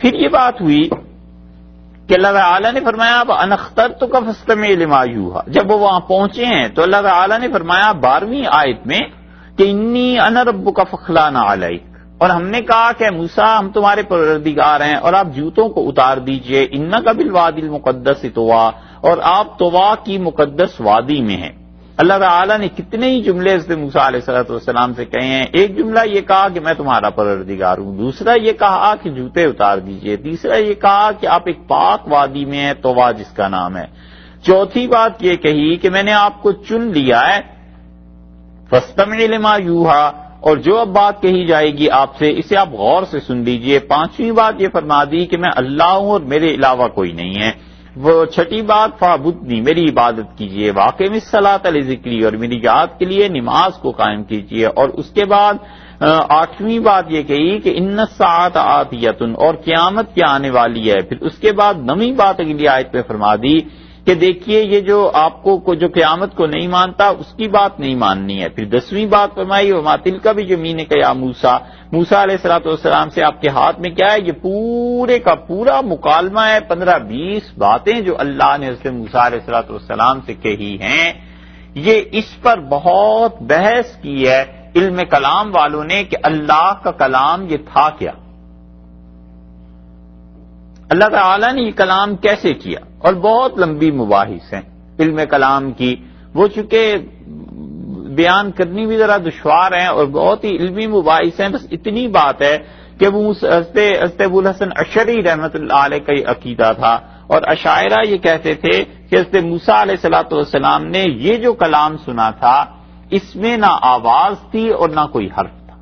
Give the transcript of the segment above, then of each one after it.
پھر یہ بات ہوئی کہ اللہ تعالیٰ نے فرمایا اب انا اخترتک فاستمع لما یوحی. جب وہ وہاں پہنچے ہیں تو اللہ تعالیٰ نے فرمایا 12ویں آیت میں کہ انی انا ربک فاخلعن علیک، اور ہم نے کہا کہ موسیٰ ہم تمہارے پروردگار ہیں اور آپ جوتوں کو اتار دیجئے، انک بالوادی المقدس طویٰ، اور آپ طویٰ کی مقدس وادی میں ہیں. اللہ تعالیٰ نے کتنے ہی جملے حضرت موسیٰ علیہ السلام سے کہے ہیں. ایک جملہ یہ کہا کہ میں تمہارا پروردگار ہوں، دوسرا یہ کہا کہ جوتے اتار دیجئے، تیسرا یہ کہا کہ آپ ایک پاک وادی میں ہیں طویٰ جس کا نام ہے، چوتھی بات یہ کہی کہ میں نے آپ کو چن لیا ہے فاستمع لما یوحی، اور جو اب بات کہی جائے گی آپ سے اسے آپ غور سے سن لیجئے. پانچویں بات یہ فرما دی کہ میں اللہ ہوں اور میرے علاوہ کوئی نہیں ہے. وہ چھٹی بات فاعبدنی، میری عبادت کیجئے، واقم الصلاۃ لذکری، اور میری یاد کے لیے نماز کو قائم کیجئے. اور اس کے بعد آٹھویں بات یہ کہی کہ ان الساعۃ آتیۃ، اور قیامت کیا آنے والی ہے. پھر اس کے بعد نویں بات اگلی آیت میں فرما دی کہ دیکھیے یہ جو آپ کو جو قیامت کو نہیں مانتا اس کی بات نہیں ماننی ہے. پھر 10ویں بات فرمائی وما تلک بیمینک یا موسیٰ، موسیٰ علیہ السلام سے آپ کے ہاتھ میں کیا ہے. یہ پورے کا پورا مکالمہ ہے، 15-20 باتیں جو اللہ نے حضرت موسیٰ علیہ السلام سے کہی ہیں. یہ اس پر بہت بحث کی ہے علم کلام والوں نے کہ اللہ کا کلام یہ تھا کیا، اللہ تعالیٰ نے یہ کلام کیسے کیا. اور بہت لمبی مباحث ہیں علم کلام کی، وہ چونکہ بیان کرنی بھی ذرا دشوار ہیں اور بہت ہی علمی مباحث ہیں. بس اتنی بات ہے کہ وہ حضرت ابوالحسن اشعری رحمۃ اللہ علیہ کا یہ عقیدہ تھا، اور اشاعرہ یہ کہتے تھے کہ حضرت موسیٰ علیہ السلام نے یہ جو کلام سنا تھا اس میں نہ آواز تھی اور نہ کوئی حرف تھا.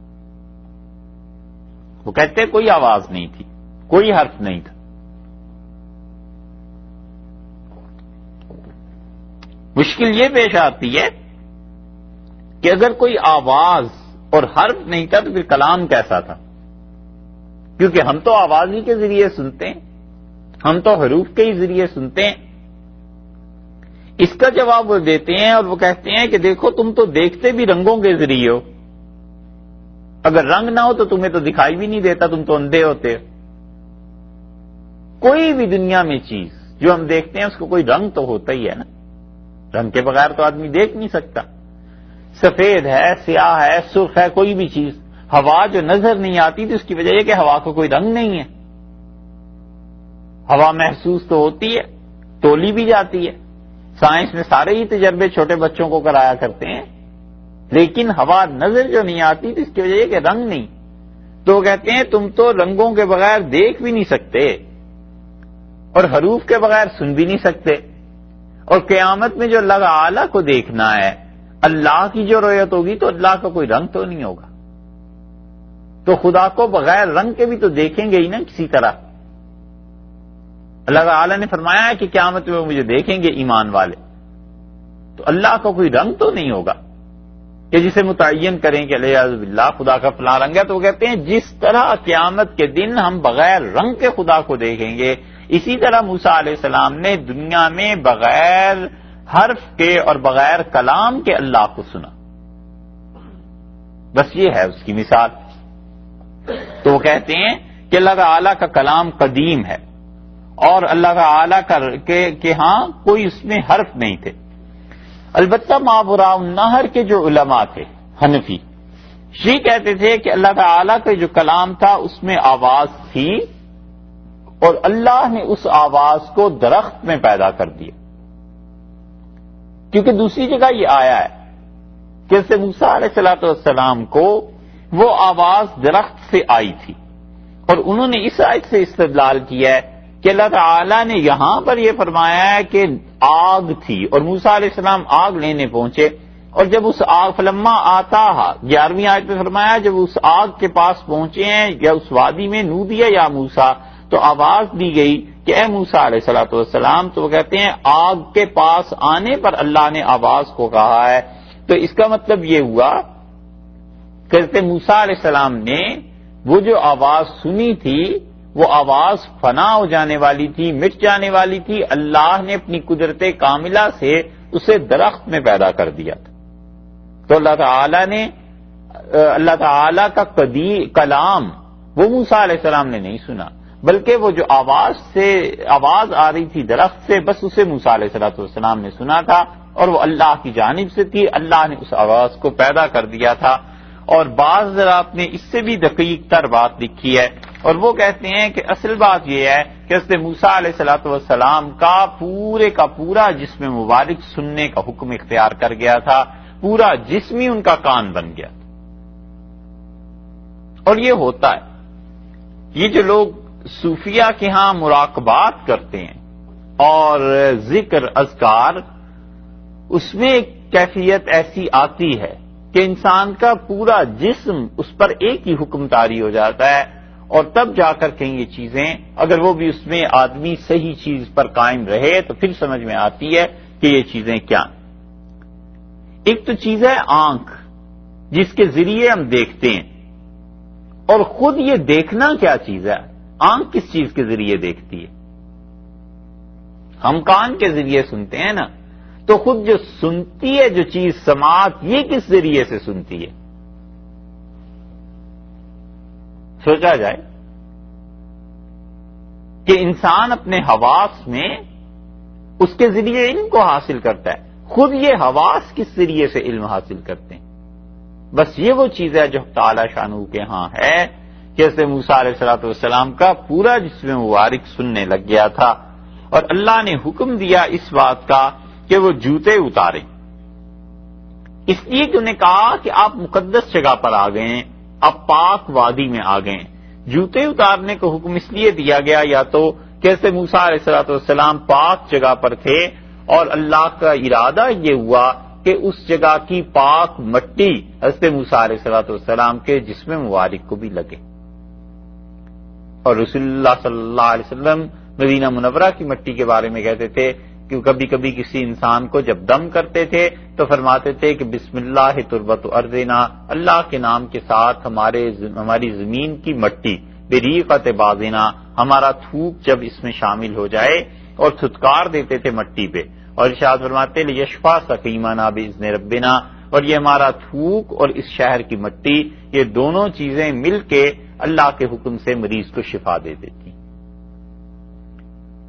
وہ کہتے کوئی آواز نہیں تھی، کوئی حرف نہیں تھا. مشکل یہ پیش آتی ہے کہ اگر کوئی آواز اور حرف نہیں تھا تو پھر کلام کیسا تھا، کیونکہ ہم تو آواز ہی کے ذریعے سنتے ہیں، ہم تو حروف کے ہی ذریعے سنتے ہیں. اس کا جواب وہ دیتے ہیں اور وہ کہتے ہیں کہ دیکھو تم تو دیکھتے بھی رنگوں کے ذریعے ہو، اگر رنگ نہ ہو تو تمہیں تو دکھائی بھی نہیں دیتا، تم تو اندھے ہوتے ہو. کوئی بھی دنیا میں چیز جو ہم دیکھتے ہیں اس کو کوئی رنگ تو ہوتا ہی ہے نا، رنگ کے بغیر تو آدمی دیکھ نہیں سکتا. سفید ہے، سیاہ ہے، سرخ ہے، کوئی بھی چیز. ہوا جو نظر نہیں آتی تو اس کی وجہ یہ کہ ہوا کو کوئی رنگ نہیں ہے. ہوا محسوس تو ہوتی ہے، تولی بھی جاتی ہے. سائنس میں سارے ہی تجربے چھوٹے بچوں کو کرایا کرتے ہیں، لیکن ہوا نظر جو نہیں آتی تو اس کی وجہ یہ کہ رنگ نہیں. تو وہ کہتے ہیں تم تو رنگوں کے بغیر دیکھ بھی نہیں سکتے اور حروف کے بغیر سن بھی نہیں سکتے. اور قیامت میں جو اللہ تعالیٰ کو دیکھنا ہے، اللہ کی جو رؤیت ہوگی تو اللہ کا کوئی رنگ تو نہیں ہوگا. تو خدا کو بغیر رنگ کے بھی تو دیکھیں گے ہی نا کسی طرح. اللہ تعالیٰ نے فرمایا ہے کہ قیامت میں وہ مجھے دیکھیں گے ایمان والے. تو اللہ کا کوئی رنگ تو نہیں ہوگا کہ جسے متعین کریں کہ علیہ باللہ خدا کا فلاں رنگ ہے. تو وہ کہتے ہیں جس طرح قیامت کے دن ہم بغیر رنگ کے خدا کو دیکھیں گے، اسی طرح موسیٰ علیہ السلام نے دنیا میں بغیر حرف کے اور بغیر کلام کے اللہ کو سنا. بس یہ ہے اس کی مثال. تو وہ کہتے ہیں کہ اللہ تعالیٰ کا کلام قدیم ہے اور اللہ تعالیٰ کہ ہاں کوئی اس میں حرف نہیں تھے. البتہ ماوراء النہر کے جو علماء تھے حنفی، یہ کہتے تھے کہ اللہ تعالیٰ کا جو کلام تھا اس میں آواز تھی اور اللہ نے اس آواز کو درخت میں پیدا کر دیا. کیونکہ دوسری جگہ یہ آیا ہے کہ جیسے موسیٰ علیہ السلام کو وہ آواز درخت سے آئی تھی، اور انہوں نے اس آیت سے استدلال کیا ہے کہ اللہ تعالیٰ نے یہاں پر یہ فرمایا ہے کہ آگ تھی اور موسیٰ علیہ السلام آگ لینے پہنچے، اور جب اس آگ فلما آتا 11ویں آیت میں فرمایا جب اس آگ کے پاس پہنچے ہیں یا اس وادی میں نودیا یا موسیٰ، تو آواز دی گئی کہ اے موسیٰ علیہ السلام. تو وہ کہتے ہیں آگ کے پاس آنے پر اللہ نے آواز کو کہا ہے. تو اس کا مطلب یہ ہوا کہ حضرت موسیٰ علیہ السلام نے وہ جو آواز سنی تھی وہ آواز فنا ہو جانے والی تھی، مٹ جانے والی تھی. اللہ نے اپنی قدرت کاملہ سے اسے درخت میں پیدا کر دیا تھا. تو اللہ تعالیٰ کا کلام وہ موسیٰ علیہ السلام نے نہیں سنا، بلکہ وہ جو آواز آ رہی تھی درخت سے، بس اسے موسیٰ علیہ السلام نے سنا تھا، اور وہ اللہ کی جانب سے تھی، اللہ نے اس آواز کو پیدا کر دیا تھا۔ اور بعض حضرات نے اس سے بھی دقیق تر بات لکھی ہے، اور وہ کہتے ہیں کہ اصل بات یہ ہے کہ حضرت موسیٰ علیہ السلام کا پورا جسم مبارک سننے کا حکم اختیار کر گیا تھا، پورا جسم ہی ان کا کان بن گیا تھا۔ اور یہ ہوتا ہے، یہ جو لوگ صوفیہ کے ہاں مراقبات کرتے ہیں اور ذکر اذکار، اس میں ایک کیفیت ایسی آتی ہے کہ انسان کا پورا جسم اس پر ایک ہی حکم طاری ہو جاتا ہے، اور تب جا کر کہیں یہ چیزیں، اگر وہ بھی اس میں آدمی صحیح چیز پر قائم رہے تو پھر سمجھ میں آتی ہے کہ یہ چیزیں کیا۔ ایک تو چیز ہے آنکھ، جس کے ذریعے ہم دیکھتے ہیں، اور خود یہ دیکھنا کیا چیز ہے؟ آنکھ کس چیز کے ذریعے دیکھتی ہے؟ ہم کان کے ذریعے سنتے ہیں نا، تو خود جو سنتی ہے جو چیز سماعت، یہ کس ذریعے سے سنتی ہے؟ سوچا جائے کہ انسان اپنے حواس میں اس کے ذریعے علم کو حاصل کرتا ہے، خود یہ حواس کس ذریعے سے علم حاصل کرتے ہیں؟ بس یہ وہ چیز ہے جو تعالی شانہ کے ہاں ہے کہ حضرت موسیٰ علیہ السلام کا پورا جسم مبارک سننے لگ گیا تھا، اور اللہ نے حکم دیا اس بات کا کہ وہ جوتے اتاریں، اس لیے کہ انہیں کہا کہ آپ مقدس جگہ پر آ گئے ہیں، آپ پاک وادی میں آ گئے ہیں۔ جوتے اتارنے کو حکم اس لیے دیا گیا، یا تو کہ حضرت موسیٰ علیہ السلام پاک جگہ پر تھے، اور اللہ کا ارادہ یہ ہوا کہ اس جگہ کی پاک مٹی حضرت موسیٰ علیہ السلام کے جسم مبارک کو بھی لگے۔ اور رسول اللہ صلی اللہ علیہ وسلم مدینہ منورہ کی مٹی کے بارے میں کہتے تھے کہ کبھی کبھی کسی انسان کو جب دم کرتے تھے تو فرماتے تھے کہ بسم اللہ تربت ارضنا، اللہ کے نام کے ساتھ ہماری زمین کی مٹی، بریقت بازنا، ہمارا تھوک جب اس میں شامل ہو جائے، اور تھتکار دیتے تھے مٹی پہ، اور ارشاد فرماتے لیشفا سقیمنا باذن ربنا، اور یہ ہمارا تھوک اور اس شہر کی مٹی، یہ دونوں چیزیں مل کے اللہ کے حکم سے مریض کو شفا دے دیتی۔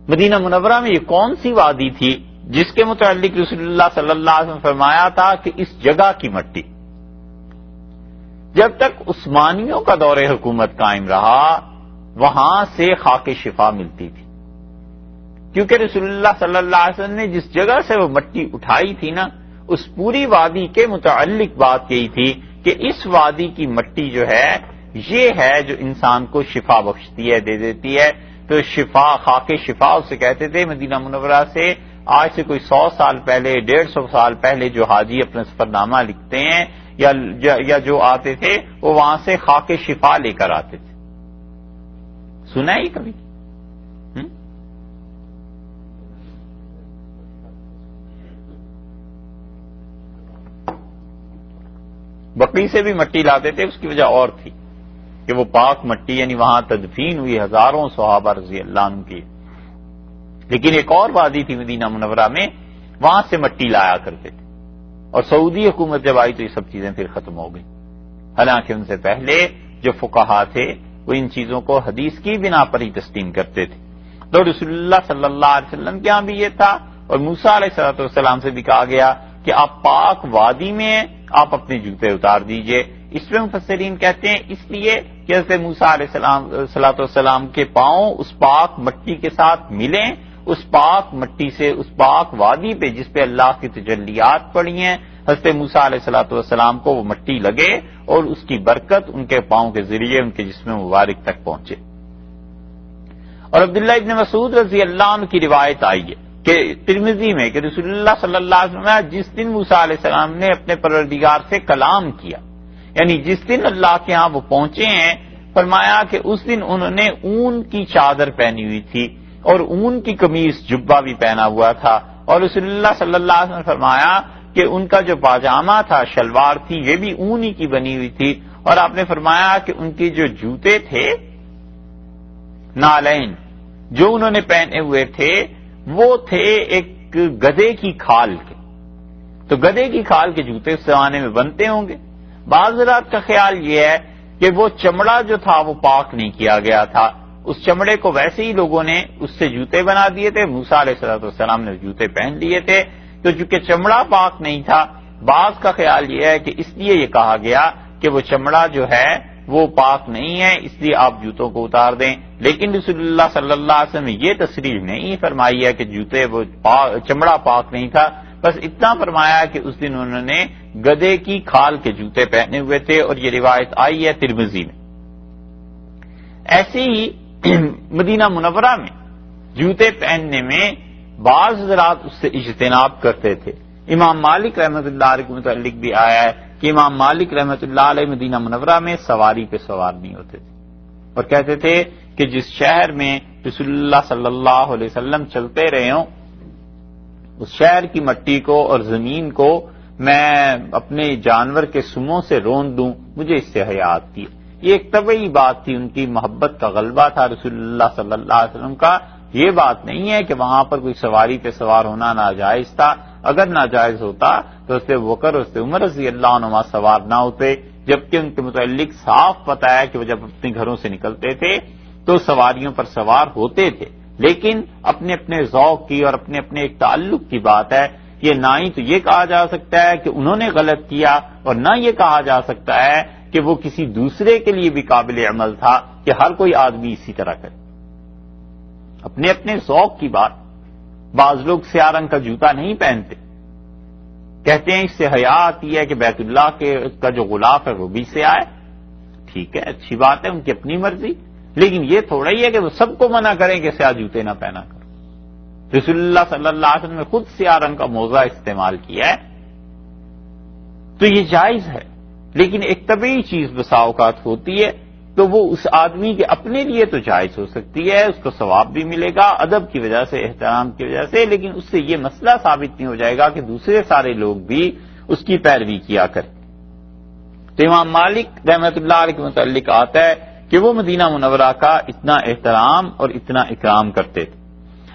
مدینہ منورہ میں یہ کون سی وادی تھی جس کے متعلق رسول اللہ صلی اللہ علیہ وسلم فرمایا تھا کہ اس جگہ کی مٹی؟ جب تک عثمانیوں کا دور حکومت قائم رہا وہاں سے خاک شفا ملتی تھی، کیونکہ رسول اللہ صلی اللہ علیہ وسلم نے جس جگہ سے وہ مٹی اٹھائی تھی نا، اس پوری وادی کے متعلق بات یہی تھی کہ اس وادی کی مٹی جو ہے یہ ہے جو انسان کو شفا بخشتی ہے، دے دیتی ہے۔ تو شفا، خاک شفا اسے کہتے تھے۔ مدینہ منورہ سے آج سے کوئی 100 سال پہلے، 150 سال پہلے جو حاجی اپنا سفر نامہ لکھتے ہیں یا جو آتے تھے، وہ وہاں سے خاک شفا لے کر آتے تھے۔ سنا ہے کبھی؟ بکری سے بھی مٹی لاتے تھے، اس کی وجہ اور تھی کہ وہ پاک مٹی، یعنی وہاں تدفین ہوئی ہزاروں صحابہ رضی اللہ عنہ کی۔ لیکن ایک اور وادی تھی مدینہ منورہ میں، وہاں سے مٹی لایا کرتے تھے، اور سعودی حکومت جب آئی تو یہ سب چیزیں پھر ختم ہو گئی۔ حالانکہ ان سے پہلے جو فقہا تھے وہ ان چیزوں کو حدیث کی بنا پر ہی تسلیم کرتے تھے۔ تو رسول اللہ صلی اللہ علیہ وسلم کے ہاں بھی یہ تھا، اور موسیٰ علیہ السلام سے بھی کہا گیا کہ آپ پاک وادی میں آپ اپنے جوتے اتار دیجئے۔ اس میں مفسرین کہتے ہیں اس لیے کہ حضرت موسیٰ علیہ السلام کے پاؤں اس پاک مٹی کے ساتھ ملیں، اس پاک مٹی سے، اس پاک وادی پہ جس پہ اللہ کی تجلیات پڑی ہیں، حضرت موسیٰ علیہ السلام کو وہ مٹی لگے اور اس کی برکت ان کے پاؤں کے ذریعے ان کے جسم مبارک تک پہنچے۔ اور عبداللہ ابن مسعود رضی اللہ عنہ کی روایت آئی ہے کہ ترمذی میں کہ رسول اللہ صلی اللہ علیہ وسلم جس دن موسیٰ علیہ السلام نے اپنے پروردگار سے کلام کیا، یعنی جس دن اللہ کے ہاں وہ پہنچے ہیں، فرمایا کہ اس دن انہوں نے اون کی چادر پہنی ہوئی تھی اور اون کی قمیص جبہ بھی پہنا ہوا تھا، اور رسول اللہ صلی اللہ علیہ وسلم نے فرمایا کہ ان کا جو پاجامہ تھا، شلوار تھی، یہ بھی اون ہی کی بنی ہوئی تھی، اور آپ نے فرمایا کہ ان کے جو جوتے تھے، نالین جو انہوں نے پہنے ہوئے تھے، وہ تھے ایک گدھے کی کھال کے۔ تو گدھے کی کھال کے جوتے اس زمانے میں بنتے ہوں گے۔ بعض حضرات کا خیال یہ ہے کہ وہ چمڑا جو تھا وہ پاک نہیں کیا گیا تھا، اس چمڑے کو ویسے ہی لوگوں نے اس سے جوتے بنا دیے تھے. موسیٰ علیہ السلام نے جوتے پہن لیے تھے. تو چونکہ چمڑا پاک نہیں تھا، بعض کا خیال یہ ہے کہ اس لیے یہ کہا گیا کہ وہ چمڑا جو ہے وہ پاک نہیں ہے، اس لیے آپ جوتوں کو اتار دیں. لیکن رسول اللہ صلی اللہ علیہ وسلم نے یہ تصریح نہیں فرمائی ہے کہ جوتے وہ چمڑا پاک نہیں تھا. بس اتنا فرمایا کہ اس دن انہوں نے گدھے کی کھال کے جوتے پہنے ہوئے تھے، اور یہ روایت آئی ہے ترمذی میں. ایسے ہی مدینہ منورہ میں جوتے پہننے میں بعض حضرات اس سے اجتناب کرتے تھے. امام مالک رحمۃ اللہ علیہ کے متعلق بھی آیا ہے کہ امام مالک رحمۃ اللہ علیہ مدینہ منورہ میں سواری پہ سوار نہیں ہوتے تھے، اور کہتے تھے کہ جس شہر میں رسول اللہ صلی اللہ علیہ وسلم چلتے رہے ہوں، اس شہر کی مٹی کو اور زمین کو میں اپنے جانور کے سموں سے رون دوں، مجھے اس سے حیا آتی ہے. یہ ایک طبعی بات تھی، ان کی محبت کا غلبہ تھا رسول اللہ صلی اللہ علیہ وسلم کا. یہ بات نہیں ہے کہ وہاں پر کوئی سواری پہ سوار ہونا ناجائز تھا. اگر ناجائز ہوتا تو اس سے بکر اور اس سے عمر رضی اللہ عنہما سوار نہ ہوتے، جبکہ ان کے متعلق صاف پتہ ہے کہ وہ جب اپنے گھروں سے نکلتے تھے تو سواریوں پر سوار ہوتے تھے. لیکن اپنے اپنے ذوق کی اور اپنے اپنے ایک تعلق کی بات ہے. یہ نہ ہی تو یہ کہا جا سکتا ہے کہ انہوں نے غلط کیا، اور نہ یہ کہا جا سکتا ہے کہ وہ کسی دوسرے کے لیے بھی قابل عمل تھا کہ ہر کوئی آدمی اسی طرح کرے. اپنے اپنے ذوق کی بات. بعض لوگ سیاہ رنگ کا جوتا نہیں پہنتے، کہتے ہیں اس سے حیا آتی ہے کہ بیت اللہ کا جو غلاف ہے وہ بھی سیاہ ہے. ٹھیک ہے، اچھی بات ہے، ان کی اپنی مرضی. لیکن یہ تھوڑا ہی ہے کہ وہ سب کو منع کریں کہ سیاہ جوتے نہ پہنا کرو. رسول اللہ صلی اللہ علیہ وسلم نے خود سیاہ رنگ کا موزہ استعمال کیا ہے، تو یہ جائز ہے. لیکن ایک طبعی چیز بسا اوقات ہوتی ہے تو وہ اس آدمی کے اپنے لیے تو جائز ہو سکتی ہے، اس کو ثواب بھی ملے گا ادب کی وجہ سے، احترام کی وجہ سے. لیکن اس سے یہ مسئلہ ثابت نہیں ہو جائے گا کہ دوسرے سارے لوگ بھی اس کی پیروی کیا کریں. تو امام مالک رحمۃ اللہ علیہ کے متعلق آتا ہے کہ وہ مدینہ منورہ کا اتنا احترام اور اتنا اکرام کرتے تھے.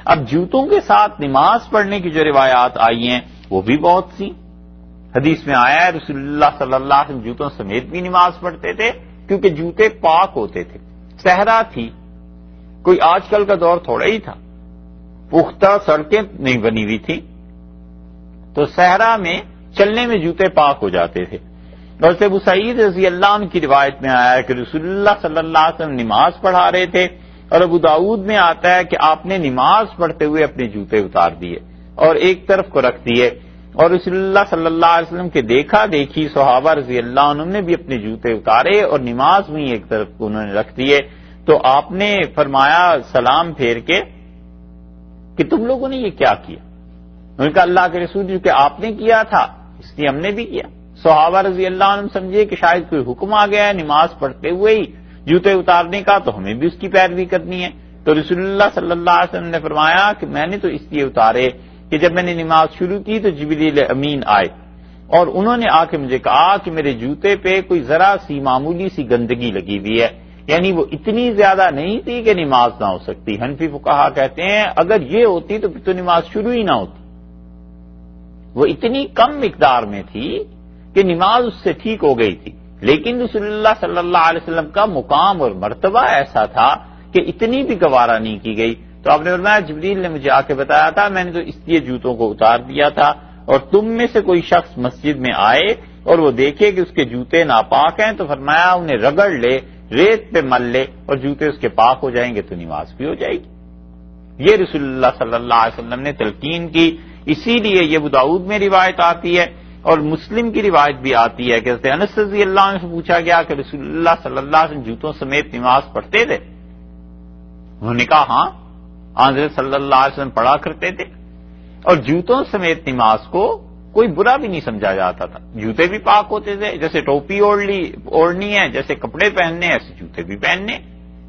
اب جوتوں کے ساتھ نماز پڑھنے کی جو روایات آئی ہیں وہ بھی بہت سی. حدیث میں آیا ہے رسول اللہ صلی اللہ علیہ وسلم جوتوں سمیت بھی نماز پڑھتے تھے، کیونکہ جوتے پاک ہوتے تھے. صحرا تھی، کوئی آج کل کا دور تھوڑا ہی تھا، پختہ سڑکیں نہیں بنی ہوئی تھی، تو صحرا میں چلنے میں جوتے پاک ہو جاتے تھے. اور سے ابو سعید رضی اللہ عنہ کی روایت میں آیا ہے کہ رسول اللہ صلی اللہ علیہ وسلم نماز پڑھا رہے تھے، اور ابو داؤد میں آتا ہے کہ آپ نے نماز پڑھتے ہوئے اپنے جوتے اتار دیے اور ایک طرف کو رکھ دیے. اور رسول اللہ صلی اللہ علیہ وسلم کے دیکھا دیکھی صحابہ رضی اللہ عنہ نے بھی اپنے جوتے اتارے اور نماز میں ایک طرف کو انہوں نے رکھ دیے. تو آپ نے فرمایا سلام پھیر کے کہ تم لوگوں نے یہ کیا کیا؟ انہوں نے کہا اللہ کے رسول جو کہ آپ نے کیا تھا اس لیے ہم نے بھی کیا. صحابہ رضی اللہ عنہ سمجھے کہ شاید کوئی حکم آ گیا ہے نماز پڑھتے ہوئے ہی جوتے اتارنے کا، تو ہمیں بھی اس کی پیروی کرنی ہے. تو رسول اللہ صلی اللہ علیہ وسلم نے فرمایا کہ میں نے تو اس لیے اتارے کہ جب میں نے نماز شروع کی تو جبریل امین آئے اور انہوں نے آ کے مجھے کہا کہ میرے جوتے پہ کوئی ذرا سی معمولی سی گندگی لگی ہوئی ہے، یعنی وہ اتنی زیادہ نہیں تھی کہ نماز نہ ہو سکتی. حنفی فقہا کہتے ہیں اگر یہ ہوتی تو پھر تو نماز شروع ہی نہ ہوتی. وہ اتنی کم مقدار میں تھی کہ نماز اس سے ٹھیک ہو گئی تھی. لیکن رسول اللہ صلی اللہ علیہ وسلم کا مقام اور مرتبہ ایسا تھا کہ اتنی بھی گوارا نہیں کی گئی. تو آپ نے فرمایا جبریل نے مجھے آ کے بتایا تھا، میں نے تو اس لیے جوتوں کو اتار دیا تھا، اور تم میں سے کوئی شخص مسجد میں آئے اور وہ دیکھے کہ اس کے جوتے ناپاک ہیں تو فرمایا انہیں رگڑ لے، ریت پہ مل لے، اور جوتے اس کے پاک ہو جائیں گے تو نماز بھی ہو جائے گی. یہ رسول اللہ صلی اللہ علیہ وسلم نے تلقین کی. اسی لیے یہ ابو داؤد میں روایت آتی ہے اور مسلم کی روایت بھی آتی ہے کہ حضرت انس رضی اللہ عنہ سے پوچھا گیا کہ رسول اللہ صلی اللہ علیہ وسلم جوتوں سمیت نماز پڑھتے تھے؟ انہوں نے کہا ہاں، حضرت صلی اللہ علیہ وسلم پڑھا کرتے تھے، اور جوتوں سمیت نماز کو کوئی برا بھی نہیں سمجھا جاتا تھا. جوتے بھی پاک ہوتے تھے، جیسے ٹوپی اوڑھنی ہے، جیسے کپڑے پہننے ایسے جوتے بھی پہننے،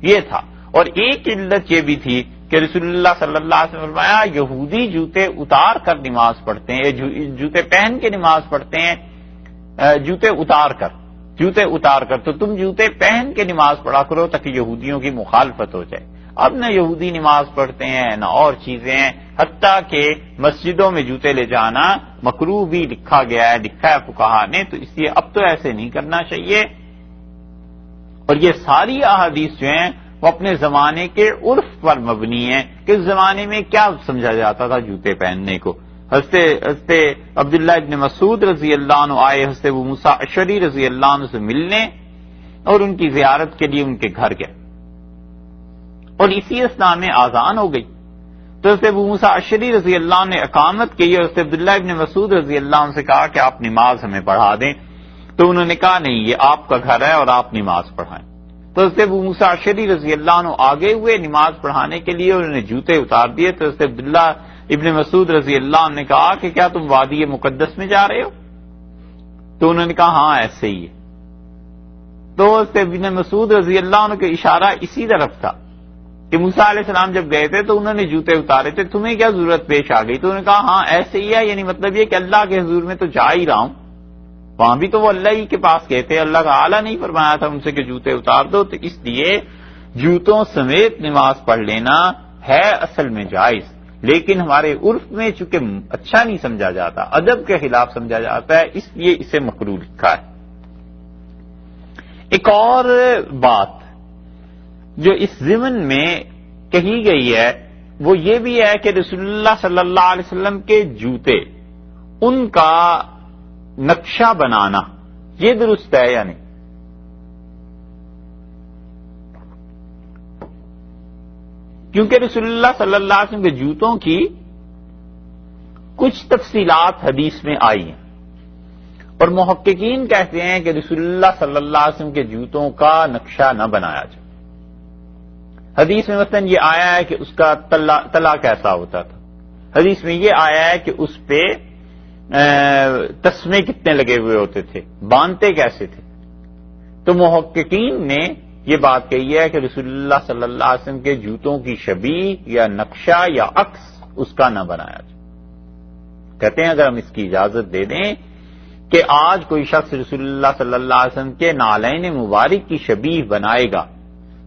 یہ تھا. اور ایک علت یہ بھی تھی کہ رسول اللہ صلی اللہ علیہ وسلم نے فرمایا یہودی جوتے اتار کر نماز پڑھتے ہیں، جوتے پہن کے نماز پڑھتے ہیں، جوتے اتار کر تو تم جوتے پہن کے نماز پڑھا کرو تاکہ یہودیوں کی مخالفت ہو جائے. اب نہ یہودی نماز پڑھتے ہیں نہ اور چیزیں ہیں، حتیٰ کہ مسجدوں میں جوتے لے جانا مکروہ بھی لکھا گیا ہے، لکھا ہے فقہا نے. تو اس لیے اب تو ایسے نہیں کرنا چاہیے. اور یہ ساری احادیث جو ہیں وہ اپنے زمانے کے عرف پر مبنی ہیں کہ اس زمانے میں کیا سمجھا جاتا تھا جوتے پہننے کو. حضرت عبداللہ ابن مسعود رضی اللہ عنہ آئے حضرت ابو موسیٰ اشعری رضی اللہ عنہ سے ملنے اور ان کی زیارت کے لیے ان کے گھر گئے، اور اسی اثناء میں آذان ہو گئی. تو حضرت ابو موسیٰ اشعری رضی اللہ عنہ نے اقامت کی اور حضرت عبداللہ ابن مسعود رضی اللہ عنہ سے کہا کہ آپ نماز ہمیں پڑھا دیں. تو انہوں نے کہا نہیں، یہ آپ کا گھر ہے اور آپ نماز پڑھائیں. تو حضرت ابو موسیٰ اشعری رضی اللہ عنہ آگے ہوئے نماز پڑھانے کے لیے، انہوں نے جوتے اتار دیے. تو حضرت عبداللہ ابن مسعود رضی اللہ عنہ نے کہا کہ کیا تم وادی مقدس میں جا رہے ہو؟ تو انہوں نے کہا ہاں ایسے ہی ہے. تو حضرت ابن مسعود رضی اللہ عنہ کا اشارہ اسی طرف تھا کہ موسیٰ علیہ السلام جب گئے تھے تو انہوں نے جوتے اتارے تھے، تمہیں کیا ضرورت پیش آ گئی؟ تو انہوں نے کہا ہاں ایسے ہی ہے، یعنی مطلب یہ کہ اللہ کے حضور میں تو جا ہی رہا ہوں، وہاں بھی تو وہ اللہ ہی کے پاس گئے تھے، اللہ تعالیٰ نہیں فرمایا تھا ان سے کہ جوتے اتار دو. تو اس لیے جوتوں سمیت نماز پڑھ لینا ہے اصل میں جائز، لیکن ہمارے عرف میں چونکہ اچھا نہیں سمجھا جاتا، ادب کے خلاف سمجھا جاتا ہے، اس لیے اسے مکروہ لکھا ہے. ایک اور بات جو اس ضمن میں کہی گئی ہے وہ یہ بھی ہے کہ رسول اللہ صلی اللہ علیہ وسلم کے جوتے ان کا نقشہ بنانا یہ درست ہے یا نہیں؟ کیونکہ رسول اللہ صلی اللہ علیہ وسلم کے جوتوں کی کچھ تفصیلات حدیث میں آئی ہیں، اور محققین کہتے ہیں کہ رسول اللہ صلی اللہ علیہ وسلم کے جوتوں کا نقشہ نہ بنایا جائے. حدیث میں مثلا یہ آیا ہے کہ اس کا تلا کیسا ہوتا تھا، حدیث میں یہ آیا ہے کہ اس پہ تسمے کتنے لگے ہوئے ہوتے تھے، باندھتے کیسے تھے. تو محققین نے یہ بات کہی ہے کہ رسول اللہ صلی اللہ علیہ وسلم کے جوتوں کی شبیہ یا نقشہ یا عکس اس کا نہ بنایا جائے. کہتے ہیں اگر ہم اس کی اجازت دے دیں کہ آج کوئی شخص رسول اللہ صلی اللہ علیہ وسلم کے نالین مبارک کی شبیہ بنائے گا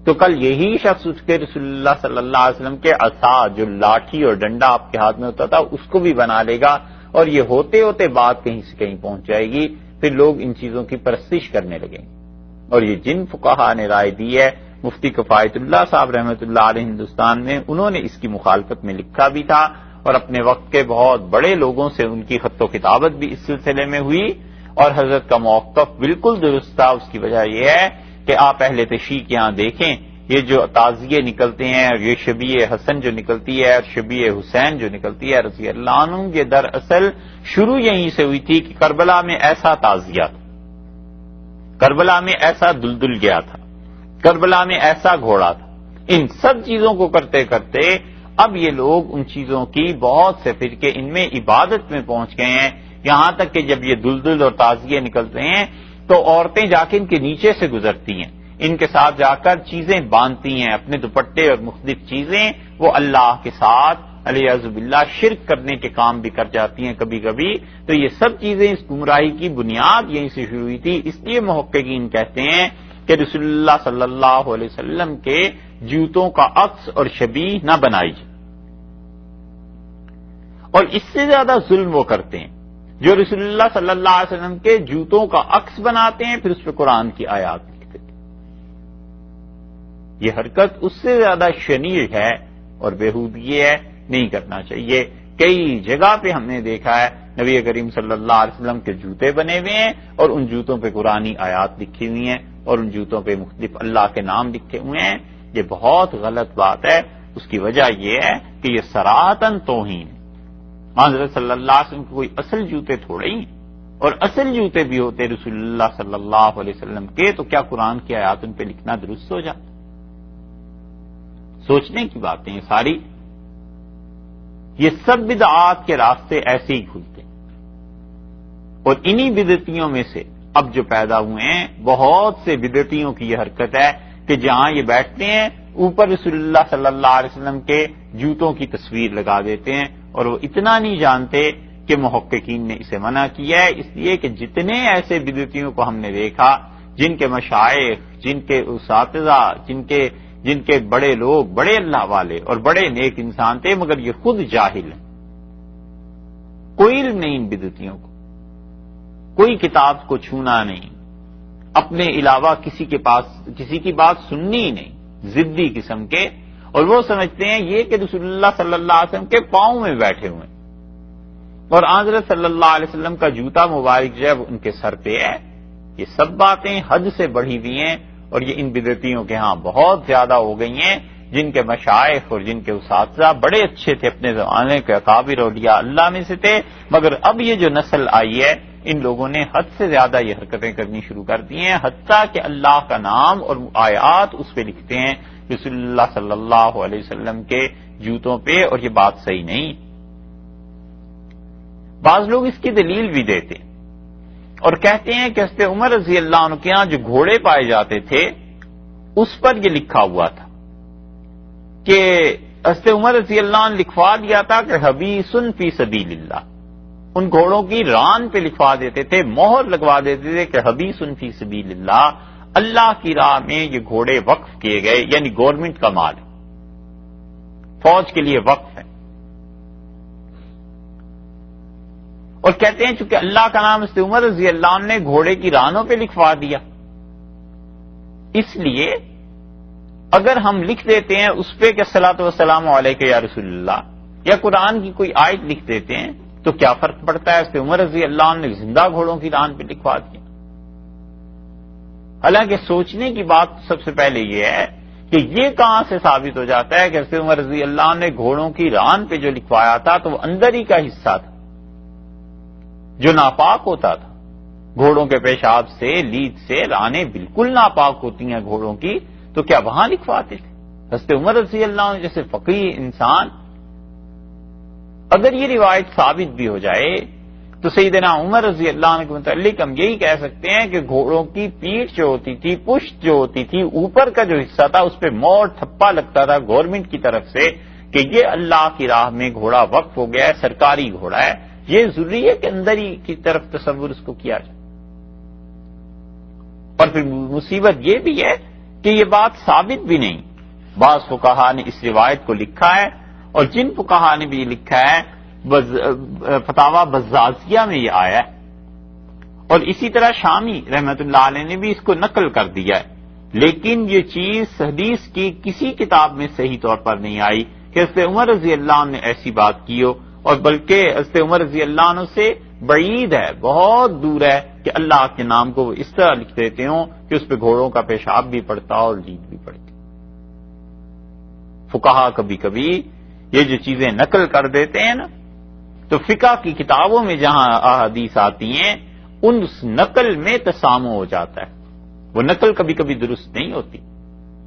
تو کل یہی شخص اس کے رسول اللہ صلی اللہ علیہ وسلم کے عصا جو لاٹھی اور ڈنڈا آپ کے ہاتھ میں ہوتا تھا اس کو بھی بنا لے گا، اور یہ ہوتے ہوتے بات کہیں سے کہیں پہنچ جائے گی، پھر لوگ ان چیزوں کی پرستش کرنے لگیں. اور یہ جن فقہا نے رائے دی ہے، مفتی کفایت اللہ صاحب رحمۃ اللہ علیہ ہندوستان میں، انہوں نے اس کی مخالفت میں لکھا بھی تھا، اور اپنے وقت کے بہت بڑے لوگوں سے ان کی خط و کتابت بھی اس سلسلے میں ہوئی، اور حضرت کا موقف بالکل درست تھا. اس کی وجہ یہ ہے کہ آپ اہل تشیع کے یہاں دیکھیں، یہ جو تعزیے نکلتے ہیں اور یہ شبیہ حسن جو نکلتی ہے اور شبیہ حسین جو نکلتی ہے رضی اللہ عنہ، یہ دراصل شروع یہیں سے ہوئی تھی کہ کربلا میں ایسا تعزیہ تھا، کربلا میں ایسا دلدل گیا تھا، کربلا میں ایسا گھوڑا تھا. ان سب چیزوں کو کرتے کرتے اب یہ لوگ ان چیزوں کی بہت سے فرقے ان میں عبادت میں پہنچ گئے ہیں، یہاں تک کہ جب یہ دلدل اور تعزیے نکلتے ہیں تو عورتیں جا کے ان کے نیچے سے گزرتی ہیں، ان کے ساتھ جا کر چیزیں باندھتی ہیں، اپنے دوپٹے اور مختلف چیزیں، وہ اللہ کے ساتھ علیہ باللہ شرک کرنے کے کام بھی کر جاتی ہیں کبھی کبھی. تو یہ سب چیزیں اس گمراہی کی بنیاد یہیں سے شروع ہوئی تھی. اس لیے محققین کہتے ہیں کہ رسول اللہ صلی اللہ علیہ وسلم کے جوتوں کا عکس اور شبیہ نہ بنائی جائے. اور اس سے زیادہ ظلم وہ کرتے ہیں جو رسول اللہ صلی اللہ علیہ وسلم کے جوتوں کا عکس بناتے ہیں پھر اس پہ قرآن کی آیات لکھتے ہیں. یہ حرکت اس سے زیادہ شنیع ہے اور بےہودگی ہے، نہیں کرنا چاہیے. کئی جگہ پہ ہم نے دیکھا ہے نبی کریم صلی اللہ علیہ وسلم کے جوتے بنے ہوئے ہیں اور ان جوتوں پہ قرآنی آیات لکھی ہوئی ہیں اور ان جوتوں پہ مختلف اللہ کے نام لکھے ہوئے ہیں. یہ بہت غلط بات ہے. اس کی وجہ یہ ہے کہ یہ صراحتاً توہین ہے. حضرت صلی اللہ علیہ وسلم کے کوئی اصل جوتے تھوڑے ہی، اور اصل جوتے بھی ہوتے رسول اللہ صلی اللہ علیہ وسلم کے، تو کیا قرآن کی آیات ان پہ لکھنا درست ہو جاتا؟ سوچنے کی باتیں یہ ساری. یہ سب بدعات کے راستے ایسے ہی کھلتے ہیں، اور انہی بدعتیوں میں سے اب جو پیدا ہوئے ہیں بہت سے بدعتیوں کی یہ حرکت ہے کہ جہاں یہ بیٹھتے ہیں اوپر رسول اللہ صلی اللہ علیہ وسلم کے جوتوں کی تصویر لگا دیتے ہیں، اور وہ اتنا نہیں جانتے کہ محققین نے اسے منع کیا ہے. اس لیے کہ جتنے ایسے بدعتیوں کو ہم نے دیکھا جن کے مشائخ، جن کے اساتذہ، جن کے بڑے لوگ، بڑے اللہ والے اور بڑے نیک انسان تھے، مگر یہ خود جاہل ہیں، کوئی علم نہیں ان بدعتیوں کو، کوئی کتاب کو چھونا نہیں، اپنے علاوہ کسی کی بات سننی ہی نہیں، ضدی قسم کے، اور وہ سمجھتے ہیں یہ کہ رسول اللہ صلی اللہ علیہ وسلم کے پاؤں میں بیٹھے ہوئے ہیں، اور حضرت صلی اللہ علیہ وسلم کا جوتا مبارک جو ہے وہ ان کے سر پہ ہے۔ یہ سب باتیں حد سے بڑھی ہوئی ہیں، اور یہ ان بدعتیوں کے ہاں بہت زیادہ ہو گئی ہیں، جن کے مشائخ اور جن کے اساتذہ بڑے اچھے تھے، اپنے زمانے کے اکابر اولیاء اللہ میں سے تھے، مگر اب یہ جو نسل آئی ہے ان لوگوں نے حد سے زیادہ یہ حرکتیں کرنی شروع کر دی ہیں، حتیٰ کہ اللہ کا نام اور آیات اس پہ لکھتے ہیں رسول اللہ صلی اللہ علیہ وسلم کے جوتوں پہ، اور یہ بات صحیح نہیں۔ بعض لوگ اس کی دلیل بھی دیتے ہیں اور کہتے ہیں کہ حضرت عمر رضی اللہ عنہ کے ہاں جو گھوڑے پائے جاتے تھے اس پر یہ لکھا ہوا تھا کہ حضرت عمر رضی اللہ عنہ لکھوا دیا تھا کہ حبیث فی سبیل اللہ، ان گھوڑوں کی ران پہ لکھوا دیتے تھے، مہر لگوا دیتے تھے کہ حبیث فی سبیل اللہ، اللہ کی راہ میں یہ گھوڑے وقف کیے گئے، یعنی گورنمنٹ کا مال ہے، فوج کے لیے وقف ہے۔ اور کہتے ہیں چونکہ اللہ کا نام حضرت عمر رضی اللہ عنہ نے گھوڑے کی رانوں پہ لکھوا دیا، اس لیے اگر ہم لکھ دیتے ہیں اس پہ کہ الصلاۃ والسلام علیک یا رسول اللہ، یا قرآن کی کوئی آیت لکھ دیتے ہیں تو کیا فرق پڑتا ہے؟ حضرت عمر رضی اللہ عنہ نے زندہ گھوڑوں کی ران پہ لکھوا دیا۔ حالانکہ سوچنے کی بات سب سے پہلے یہ ہے کہ یہ کہاں سے ثابت ہو جاتا ہے کہ حضرت عمر رضی اللہ عنہ نے گھوڑوں کی ران پہ جو لکھوایا تھا تو وہ اندر ہی کا حصہ تھا جو ناپاک ہوتا تھا، گھوڑوں کے پیشاب سے، لید سے رانے بالکل ناپاک ہوتی ہیں گھوڑوں کی، تو کیا وہاں لکھواتے تھے؟ حضرت عمر رضی اللہ عنہ جیسے فقیہ انسان، اگر یہ روایت ثابت بھی ہو جائے تو سیدنا عمر رضی اللہ عنہ کے متعلق ہم یہی کہہ سکتے ہیں کہ گھوڑوں کی پیٹھ جو ہوتی تھی، پشت جو ہوتی تھی، اوپر کا جو حصہ تھا اس پہ مور ٹھپا لگتا تھا گورنمنٹ کی طرف سے کہ یہ اللہ کی راہ میں گھوڑا وقف ہو گیا ہے، سرکاری گھوڑا ہے۔ یہ ضروری ہے کہ اندر ہی کی طرف تصور اس کو کیا جائے۔ اور پھر مصیبت یہ بھی ہے کہ یہ بات ثابت بھی نہیں، بعض فقہا نے اس روایت کو لکھا ہے، اور جن فقہا نے بھی لکھا ہے فتاوی بزازیہ میں یہ آیا ہے، اور اسی طرح شامی رحمت اللہ علیہ نے بھی اس کو نقل کر دیا ہے، لیکن یہ چیز حدیث کی کسی کتاب میں صحیح طور پر نہیں آئی کہ حضرت عمر رضی اللہ عنہ نے ایسی بات کی ہو، اور بلکہ حضرت عمر رضی اللہ عنہ سے بعید ہے، بہت دور ہے کہ اللہ کے نام کو وہ اس طرح لکھ دیتے ہوں کہ اس پہ گھوڑوں کا پیشاب بھی پڑتا اور لید بھی پڑتی۔ فقہا کبھی کبھی یہ جو چیزیں نقل کر دیتے ہیں نا، تو فقہ کی کتابوں میں جہاں احادیث آتی ہیں اس نقل میں تسامح ہو جاتا ہے، وہ نقل کبھی کبھی درست نہیں ہوتی،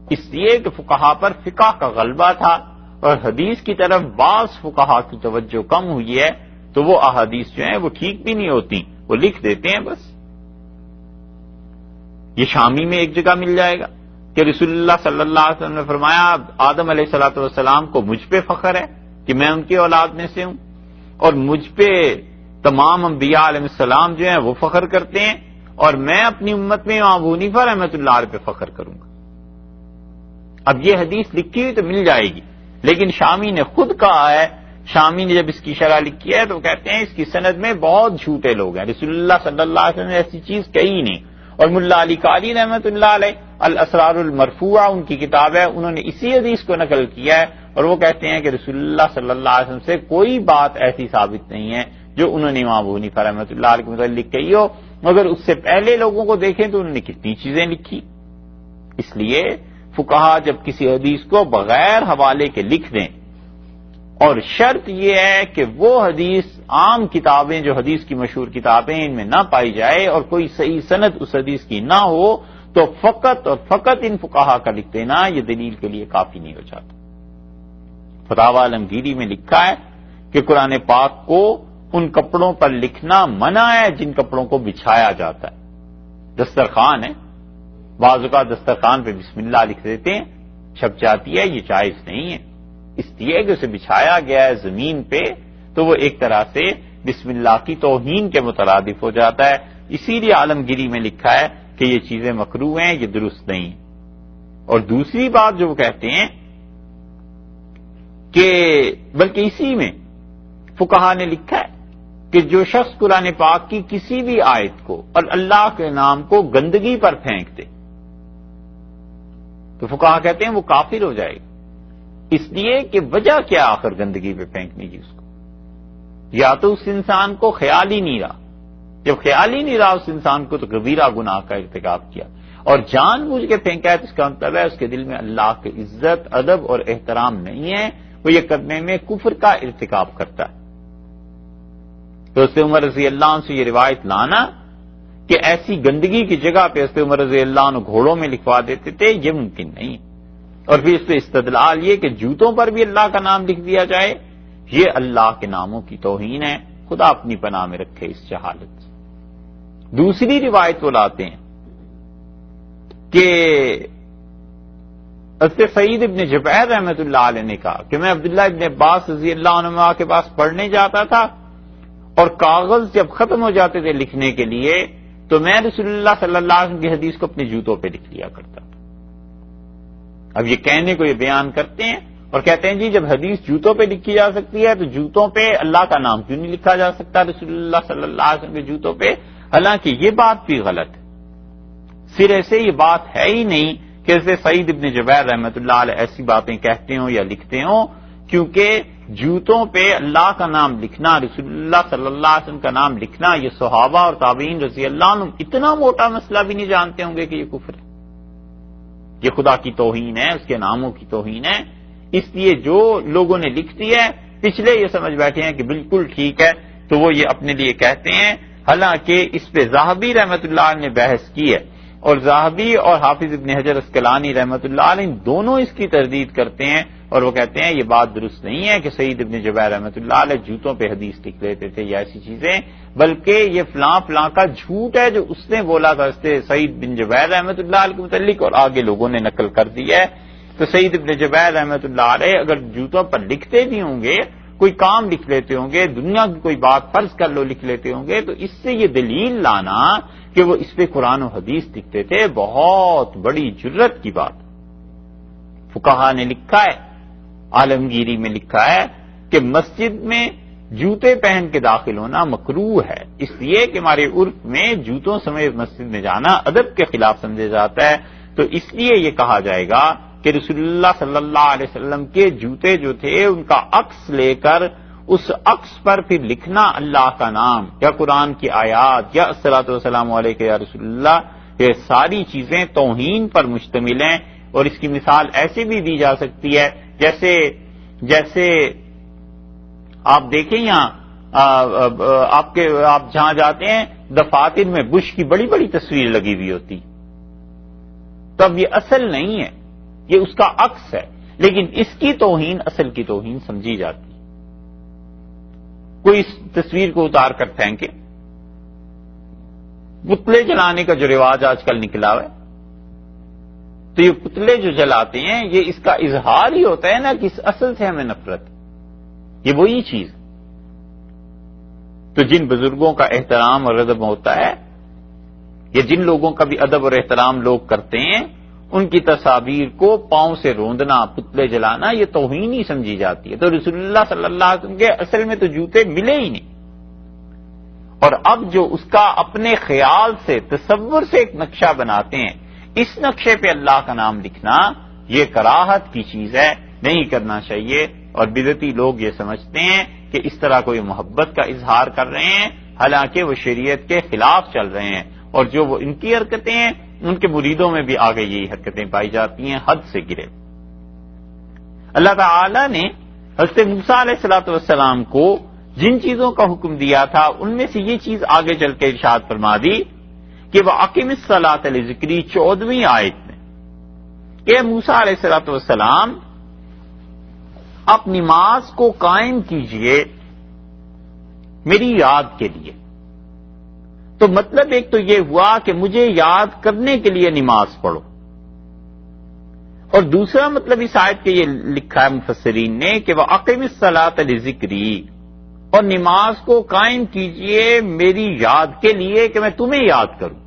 اس لیے کہ فقہا پر فقہ کا غلبہ تھا اور حدیث کی طرف بعض فقہا کی توجہ کم ہوئی ہے، تو وہ احادیث جو ہیں وہ ٹھیک بھی نہیں ہوتی، وہ لکھ دیتے ہیں بس۔ یہ شامی میں ایک جگہ مل جائے گا کہ رسول اللہ صلی اللہ علیہ وسلم نے فرمایا آدم علیہ الصلوۃ والسلام کو مجھ پہ فخر ہے کہ میں ان کی اولاد میں سے ہوں، اور مجھ پہ تمام انبیاء علیہ السلام جو ہیں وہ فخر کرتے ہیں، اور میں اپنی امت میں امام ابو حنیفہ رحمۃ اللہ علیہ پہ فخر کروں گا۔ اب یہ حدیث لکھی ہوئی تو مل جائے گی، لیکن شامی نے خود کہا ہے، شامی نے جب اس کی شرح لکھی ہے تو کہتے ہیں اس کی سند میں بہت جھوٹے لوگ ہیں، رسول اللہ صلی اللہ علیہ وسلم نے ایسی چیز کہی نہیں۔ اور ملا علی قاری رحمۃ اللہ علیہ الاسرار المرفوعہ ان کی کتاب ہے، انہوں نے اسی حدیث کو نقل کیا ہے، اور وہ کہتے ہیں کہ رسول اللہ صلی اللہ علیہ وسلم سے کوئی بات ایسی ثابت نہیں ہے جو انہوں نے امام ابو حنیفہ رحمۃ اللہ علیہ کے متعلق کہی ہو، مگر اس سے پہلے لوگوں کو دیکھیں تو انہوں نے کتنی چیزیں لکھی۔ اس لیے فقہا جب کسی حدیث کو بغیر حوالے کے لکھ دیں، اور شرط یہ ہے کہ وہ حدیث عام کتابیں جو حدیث کی مشہور کتابیں ان میں نہ پائی جائے اور کوئی صحیح سند اس حدیث کی نہ ہو، تو فقط اور فقط ان فقہا کا لکھ دینا یہ دلیل کے لیے کافی نہیں ہو جاتا۔ فتاوی عالمگیری میں لکھا ہے کہ قرآن پاک کو ان کپڑوں پر لکھنا منع ہے جن کپڑوں کو بچھایا جاتا ہے۔ دسترخوان ہے، بعض اوقات دسترخوان پہ بسم اللہ لکھ دیتے ہیں، چھپ جاتی ہے، یہ جائز نہیں ہے، اس لیے کہ اسے بچھایا گیا ہے زمین پہ تو وہ ایک طرح سے بسم اللہ کی توہین کے مترادف ہو جاتا ہے، اسی لیے عالمگیری میں لکھا ہے کہ یہ چیزیں مکروہ ہیں، یہ درست نہیں۔ اور دوسری بات جو وہ کہتے ہیں کہ بلکہ اسی میں فقہا نے لکھا ہے کہ جو شخص قرآن پاک کی کسی بھی آیت کو اور اللہ کے نام کو گندگی پر پھینک دے، تو فقہا کہتے ہیں وہ کافر ہو جائے گا، اس لیے کہ وجہ کیا آخر گندگی پہ پھینکنے کی؟ اس کو یا تو اس انسان کو خیال ہی نہیں رہا، جب خیال ہی نہیں رہا اس انسان کو تو کبیرہ گناہ کا ارتکاب کیا، اور جان بوجھ کے پھینکا ہے تو اس کا مطلب ہے اس کے دل میں اللہ کی عزت، ادب اور احترام نہیں ہے، وہ یہ کرنے میں کفر کا ارتکاب کرتا ہے۔ تو حضرت عمر رضی اللہ عنہ سے یہ روایت لانا کہ ایسی گندگی کی جگہ پہ حضرت عمر رضی اللہ عنہ گھوڑوں میں لکھوا دیتے تھے، یہ ممکن نہیں۔ اور پھر اس پہ استدلال یہ کہ جوتوں پر بھی اللہ کا نام لکھ دیا جائے، یہ اللہ کے ناموں کی توہین ہے، خدا اپنی پناہ میں رکھے اس جہالت سے۔ دوسری روایت وہ لاتے ہیں کہ حضرت سعید ابن جبیر رحمۃ اللہ علیہ نے کہا کہ میں عبداللہ ابن عباس رضی اللہ عنہ کے پاس پڑھنے جاتا تھا اور کاغذ جب ختم ہو جاتے تھے لکھنے کے لیے تو میں رسول اللہ صلی اللہ علیہ وسلم کی حدیث کو اپنے جوتوں پہ لکھ لیا کرتا تھا۔ اب یہ کہنے کو یہ بیان کرتے ہیں اور کہتے ہیں جی جب حدیث جوتوں پہ لکھی جا سکتی ہے تو جوتوں پہ اللہ کا نام کیوں نہیں لکھا جا سکتا رسول اللہ صلی اللہ علیہ وسلم کے جوتوں پہ؟ حالانکہ یہ بات بھی غلط ہے، سرے سے یہ بات ہے ہی نہیں کہ جیسے سعید ابن جبیر رحمۃ اللہ علیہ ایسی باتیں کہتے ہوں یا لکھتے ہوں، کیونکہ جوتوں پہ اللہ کا نام لکھنا، رسول اللہ صلی اللہ علیہ وسلم کا نام لکھنا، یہ صحابہ اور تابعین رضی اللہ عنہم اتنا موٹا مسئلہ بھی نہیں جانتے ہوں گے کہ یہ کفر ہے، یہ خدا کی توہین ہے، اس کے ناموں کی توہین ہے۔ اس لیے جو لوگوں نے لکھ دی ہے پچھلے یہ سمجھ بیٹھے ہیں کہ بالکل ٹھیک ہے، تو وہ یہ اپنے لیے کہتے ہیں، حالانکہ اس پہ ذہبی رحمۃ اللہ علیہ نے بحث کی ہے، اور ذہبی اور حافظ ابن حجر اسقلانی رحمۃ اللہ علیہ دونوں اس کی تردید کرتے ہیں، اور وہ کہتے ہیں یہ بات درست نہیں ہے کہ سعید ابن جبیر رحمۃ اللہ علیہ جوتوں پہ حدیث لکھ لیتے تھے یا ایسی چیزیں، بلکہ یہ فلاں فلاں کا جھوٹ ہے جو اس نے بولا تھا سعید بن جبیر رحمۃ اللہ علیہ کے متعلق، اور آگے لوگوں نے نقل کر دی ہے۔ تو سعید ابن جبیر رحمۃ اللہ علیہ اگر جوتوں پر لکھتے بھی ہوں گے، کوئی کام لکھ لیتے ہوں گے، دنیا کی کوئی بات فرض کر لو لکھ لیتے ہوں گے، تو اس سے یہ دلیل لانا کہ وہ اس پہ قرآن و حدیث لکھتے تھے بہت بڑی جرت کی بات۔ فقہا نے لکھا ہے، عالمگیری میں لکھا ہے کہ مسجد میں جوتے پہن کے داخل ہونا مکروہ ہے، اس لیے کہ ہمارے عرف میں جوتوں سمیت مسجد میں جانا ادب کے خلاف سمجھا جاتا ہے، تو اس لیے یہ کہا جائے گا کہ رسول اللہ صلی اللہ علیہ وسلم کے جوتے جو تھے ان کا عکس لے کر اس عکس پر پھر لکھنا اللہ کا نام یا قرآن کی آیات یا الصلاۃ والسلام علیک یا رسول اللہ، یہ ساری چیزیں توہین پر مشتمل ہیں۔ اور اس کی مثال ایسے بھی دی جا سکتی ہے جیسے آپ دیکھیں یہاں آپ جہاں جاتے ہیں دفاتر میں بش کی بڑی بڑی تصویر لگی ہوئی ہوتی، تو اب یہ اصل نہیں ہے، یہ اس کا عکس ہے، لیکن اس کی توہین اصل کی توہین سمجھی جاتی۔ کوئی اس تصویر کو اتار کر پھینکے، پتلے جلانے کا جو رواج آج کل نکلا ہے، تو یہ پتلے جو جلاتے ہیں یہ اس کا اظہار ہی ہوتا ہے نا کہ اس اصل سے ہمیں نفرت، یہ وہی چیز۔ تو جن بزرگوں کا احترام اور ادب ہوتا ہے یا جن لوگوں کا بھی ادب اور احترام لوگ کرتے ہیں، ان کی تصاویر کو پاؤں سے روندنا، پتلے جلانا، یہ توہین ہی سمجھی جاتی ہے۔ تو رسول اللہ صلی اللہ علیہ وسلم کے اصل میں تو جوتے ملے ہی نہیں، اور اب جو اس کا اپنے خیال سے تصور سے ایک نقشہ بناتے ہیں، اس نقشے پہ اللہ کا نام لکھنا یہ کراہت کی چیز ہے، نہیں کرنا چاہیے۔ اور بدعتی لوگ یہ سمجھتے ہیں کہ اس طرح کوئی محبت کا اظہار کر رہے ہیں، حالانکہ وہ شریعت کے خلاف چل رہے ہیں، اور جو وہ ان کی حرکتیں ہیں ان کے مریدوں میں بھی آگے یہی حرکتیں پائی جاتی ہیں، حد سے گرے۔ اللہ تعالی نے حضرت موسیٰ علیہ السلام کو جن چیزوں کا حکم دیا تھا ان میں سے یہ چیز آگے چل کے ارشاد فرما دی کہ وَأَقِمِ الصَّلَاةَ لِذِكْرِی 14ویں آیت میں کہ موسیٰ علیہ السلام آپ نماز کو قائم کیجئے میری یاد کے لیے۔ تو مطلب ایک تو یہ ہوا کہ مجھے یاد کرنے کے لیے نماز پڑھو، اور دوسرا مطلب اس آیت کے یہ لکھا ہے مفسرین نے کہ وَأَقِمِ الصَّلَاةَ لِذِكْرِی، اور نماز کو قائم کیجئے میری یاد کے لیے کہ میں تمہیں یاد کروں۔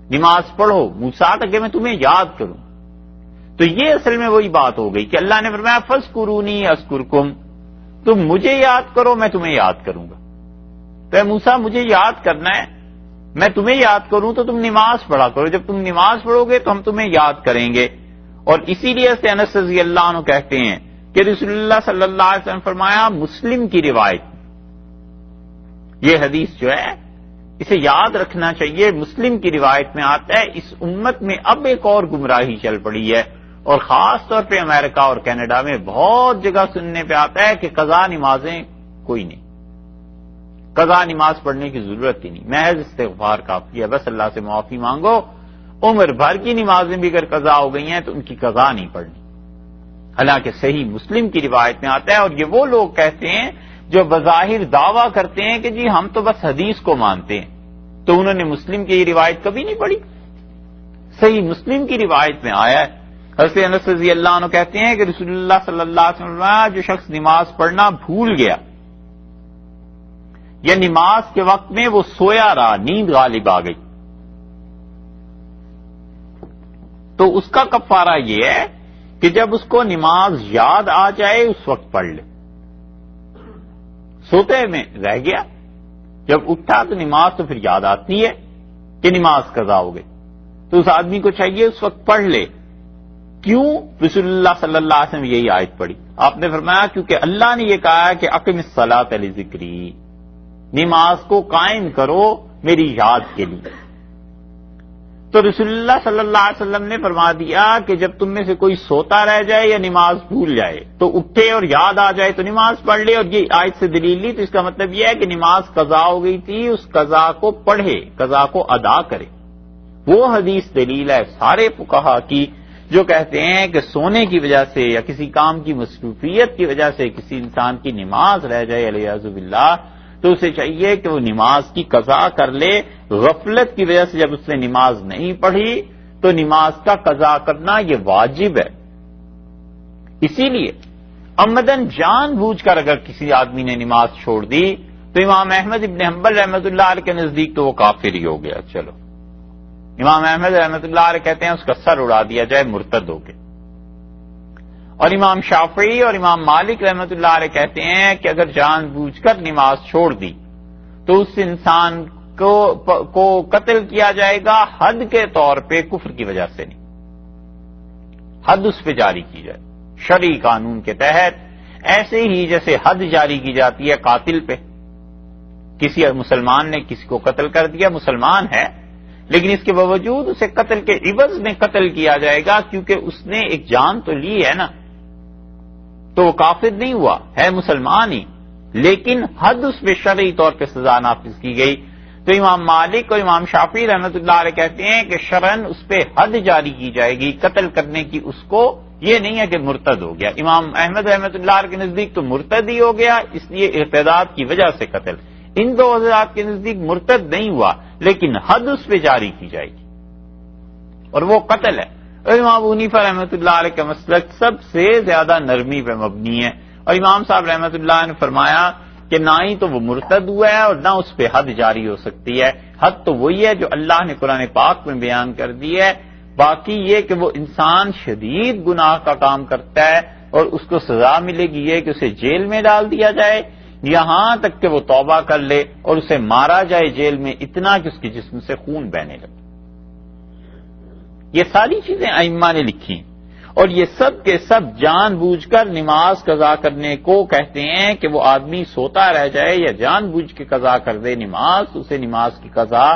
نماز پڑھو موسیٰ کہ میں تمہیں یاد کروں۔ تو یہ اصل میں وہی بات ہو گئی کہ اللہ نے فرمایا فَاذْكُرُونِی أَذْكُرْكُمْ، تم مجھے یاد کرو میں تمہیں یاد کروں گا۔ تو اے موسیٰ مجھے یاد کرنا ہے، میں تمہیں یاد کروں تو تم نماز پڑھا کرو، جب تم نماز پڑھو گے تو ہم تمہیں یاد کریں گے۔ اور اسی لیے سے انس رضی اللہ عنہ کہتے ہیں کہ رسول اللہ صلی اللہ علیہ وسلم فرمایا مسلم کی روایت، یہ حدیث جو ہے اسے یاد رکھنا چاہیے، مسلم کی روایت میں آتا ہے اس امت میں اب ایک اور گمراہی چل پڑی ہے، اور خاص طور پہ امریکہ اور کینیڈا میں بہت جگہ سننے پہ آتا ہے کہ قضا نمازیں کوئی نہیں، قضا نماز پڑھنے کی ضرورت ہی نہیں، محض استغفار کافی ہے، بس اللہ سے معافی مانگو، عمر بھر کی نمازیں بھی اگر قضا ہو گئی ہیں تو ان کی قضا نہیں پڑھنی۔ حالانکہ صحیح مسلم کی روایت میں آتا ہے، اور یہ وہ لوگ کہتے ہیں جو بظاہر دعویٰ کرتے ہیں کہ جی ہم تو بس حدیث کو مانتے ہیں، تو انہوں نے مسلم کی یہ روایت کبھی نہیں پڑھی۔ صحیح مسلم کی روایت میں آیا ہے، حضرت انس رضی اللہ عنہ کہتے ہیں کہ رسول اللہ صلی اللہ علیہ وسلم جو شخص نماز پڑھنا بھول گیا یا نماز کے وقت میں وہ سویا رہا، نیند غالب آ گئی، تو اس کا کفارہ یہ ہے کہ جب اس کو نماز یاد آ جائے اس وقت پڑھ لے، سوتے میں رہ گیا، جب اٹھا تو نماز تو پھر یاد آتی ہے کہ نماز قضا ہو گئی، تو اس آدمی کو چاہیے اس وقت پڑھ لے۔ کیوں؟ رسول اللہ صلی اللہ علیہ وسلم یہی آیت پڑھی، آپ نے فرمایا کیونکہ اللہ نے یہ کہا ہے کہ اقم الصلاۃ لذکری، نماز کو قائم کرو میری یاد کے لیے۔ تو رسول اللہ صلی اللہ علیہ وسلم نے فرما دیا کہ جب تم میں سے کوئی سوتا رہ جائے یا نماز بھول جائے تو اٹھے اور یاد آ جائے تو نماز پڑھ لے، اور یہ آیت سے دلیل لی، تو اس کا مطلب یہ ہے کہ نماز قضا ہو گئی تھی، اس قضا کو پڑھے، قضا کو ادا کرے۔ وہ حدیث دلیل ہے سارے فقہا کی جو کہتے ہیں کہ سونے کی وجہ سے یا کسی کام کی مصروفیت کی وجہ سے کسی انسان کی نماز رہ جائے علیہ باللہ، تو اسے چاہیے کہ وہ نماز کی قضا کر لے۔ غفلت کی وجہ سے جب اس نے نماز نہیں پڑھی تو نماز کا قضا کرنا یہ واجب ہے۔ اسی لیے عمدن جان بوجھ کر اگر کسی آدمی نے نماز چھوڑ دی تو امام احمد ابن حنبل رحمۃ اللہ علیہ کے نزدیک تو وہ کافر ہی ہو گیا۔ چلو امام احمد رحمۃ اللہ علیہ کہتے ہیں اس کا سر اڑا دیا جائے، مرتد ہو کے، اور امام شافعی اور امام مالک رحمۃ اللہ علیہ کہتے ہیں کہ اگر جان بوجھ کر نماز چھوڑ دی تو اس انسان کو قتل کیا جائے گا، حد کے طور پہ، کفر کی وجہ سے نہیں، حد اس پہ جاری کی جائے شرعی قانون کے تحت، ایسے ہی جیسے حد جاری کی جاتی ہے قاتل پہ۔ کسی مسلمان نے کسی کو قتل کر دیا، مسلمان ہے لیکن اس کے باوجود اسے قتل کے عوض میں قتل کیا جائے گا کیونکہ اس نے ایک جان تو لی ہے نا، تو وہ کافر نہیں ہوا، ہے مسلمان ہی، لیکن حد اس پہ شرعی طور پہ سزا نافذ کی گئی۔ تو امام مالک اور امام شافعی رحمۃ اللہ علیہ کہتے ہیں کہ شرعاً اس پہ حد جاری کی جائے گی قتل کرنے کی، اس کو یہ نہیں ہے کہ مرتد ہو گیا۔ امام احمد رحمۃ اللہ علیہ کے نزدیک تو مرتد ہی ہو گیا، اس لیے ارتداد کی وجہ سے قتل۔ ان دو حضرات کے نزدیک مرتد نہیں ہوا لیکن حد اس پہ جاری کی جائے گی اور وہ قتل ہے۔ اور امام ابو حنیفہ رحمۃ اللہ علیہ کا مسلک سب سے زیادہ نرمی پہ مبنی ہے، اور امام صاحب رحمۃ اللہ نے فرمایا کہ نہ ہی تو وہ مرتد ہوا ہے اور نہ اس پہ حد جاری ہو سکتی ہے، حد تو وہی ہے جو اللہ نے قرآن پاک میں بیان کر دی ہے، باقی یہ کہ وہ انسان شدید گناہ کا کام کرتا ہے اور اس کو سزا ملے گی یہ کہ اسے جیل میں ڈال دیا جائے، یہاں تک کہ وہ توبہ کر لے اور اسے مارا جائے جیل میں اتنا کہ اس کے جسم سے خون بہنے لگے۔ یہ ساری چیزیں ائمہ نے لکھی ہیں، اور یہ سب کے سب جان بوجھ کر نماز قضا کرنے کو کہتے ہیں کہ وہ آدمی سوتا رہ جائے یا جان بوجھ کے قضا کر دے نماز، اسے نماز کی قضا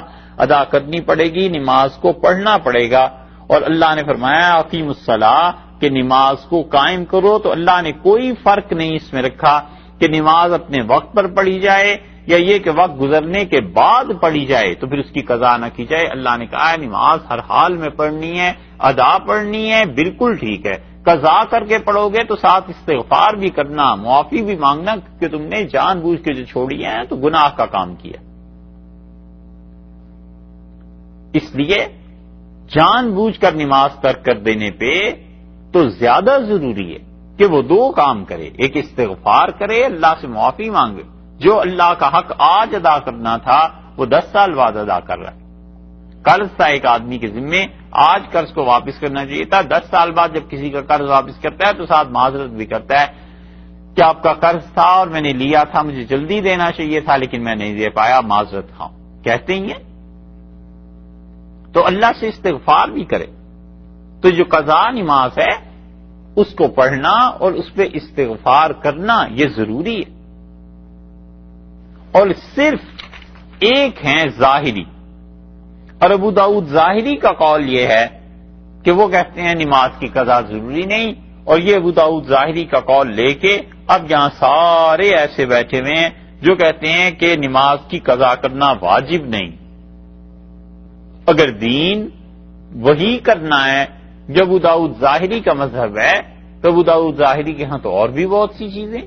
ادا کرنی پڑے گی، نماز کو پڑھنا پڑے گا۔ اور اللہ نے فرمایا اقیم الصلاۃ کہ نماز کو قائم کرو، تو اللہ نے کوئی فرق نہیں اس میں رکھا کہ نماز اپنے وقت پر پڑھی جائے یا یہ کہ وقت گزرنے کے بعد پڑھی جائے تو پھر اس کی قضا نہ کی جائے۔ اللہ نے کہا ہے نماز ہر حال میں پڑھنی ہے، ادا پڑھنی ہے، بالکل ٹھیک ہے، قضا کر کے پڑھو گے تو ساتھ استغفار بھی کرنا، معافی بھی مانگنا کہ تم نے جان بوجھ کے جو چھوڑی ہے تو گناہ کا کام کیا۔ اس لیے جان بوجھ کر نماز ترک کر دینے پہ تو زیادہ ضروری ہے کہ وہ دو کام کرے، ایک استغفار کرے، اللہ سے معافی مانگے، جو اللہ کا حق آج ادا کرنا تھا وہ 10 سال بعد ادا کر رہا ہے۔ قرض تھا ایک آدمی کے ذمے، آج قرض کو واپس کرنا چاہیے تھا، 10 سال بعد جب کسی کا قرض واپس کرتا ہے تو ساتھ معذرت بھی کرتا ہے کہ آپ کا قرض تھا اور میں نے لیا تھا، مجھے جلدی دینا چاہیے تھا لیکن میں نہیں دے پایا، معذرت خواہ، کہتے ہی ہیں۔ تو اللہ سے استغفار بھی کرے، تو جو قضا نماز ہے اس کو پڑھنا اور اس پہ استغفار کرنا یہ ضروری ہے. اور صرف ایک ہیں ظاہری، اور ابو داؤد ظاہری کا قول یہ ہے کہ وہ کہتے ہیں نماز کی قضا ضروری نہیں، اور یہ ابو داؤد ظاہری کا قول لے کے اب یہاں سارے ایسے بیٹھے ہوئے ہیں جو کہتے ہیں کہ نماز کی قضا کرنا واجب نہیں. اگر دین وہی کرنا ہے جو ابو داؤد ظاہری کا مذہب ہے تو ابو داؤد ظاہری کے ہاں تو اور بھی بہت سی چیزیں.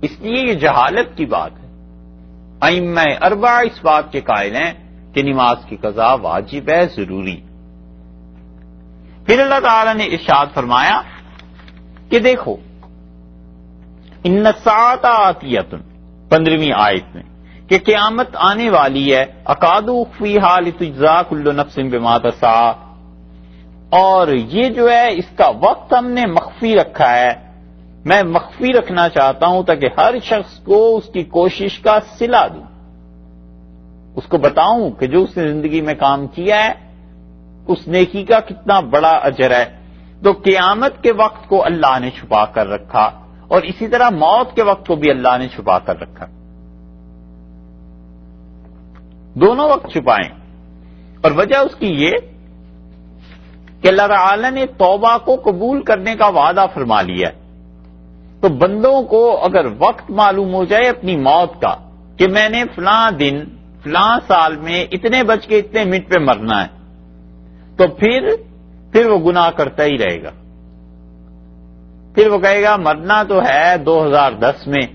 اس لیے یہ جہالت کی بات ہے. ائمہ اربعہ اس بات کے قائل ہیں کہ نماز کی قضا واجب ہے، ضروری. پھر اللہ تعالی نے ارشاد فرمایا کہ دیکھو ان الساعۃ آتیۃ 15ویں آیت میں کہ قیامت آنے والی ہے، اکاد اخفیھا لتجزا کل نفس بما تسعی، اور یہ جو ہے اس کا وقت ہم نے مخفی رکھا ہے. میں مخفی رکھنا چاہتا ہوں تاکہ ہر شخص کو اس کی کوشش کا صلہ دوں، اس کو بتاؤں کہ جو اس نے زندگی میں کام کیا ہے اس نیکی کا کتنا بڑا اجر ہے. تو قیامت کے وقت کو اللہ نے چھپا کر رکھا، اور اسی طرح موت کے وقت کو بھی اللہ نے چھپا کر رکھا. دونوں وقت چھپائیں. اور وجہ اس کی یہ کہ اللہ تعالی نے توبہ کو قبول کرنے کا وعدہ فرما لیا ہے. تو بندوں کو اگر وقت معلوم ہو جائے اپنی موت کا کہ میں نے فلاں دن فلاں سال میں اتنے بج کے اتنے منٹ پہ مرنا ہے، تو پھر وہ گناہ کرتا ہی رہے گا. پھر وہ کہے گا مرنا تو ہے 2010 میں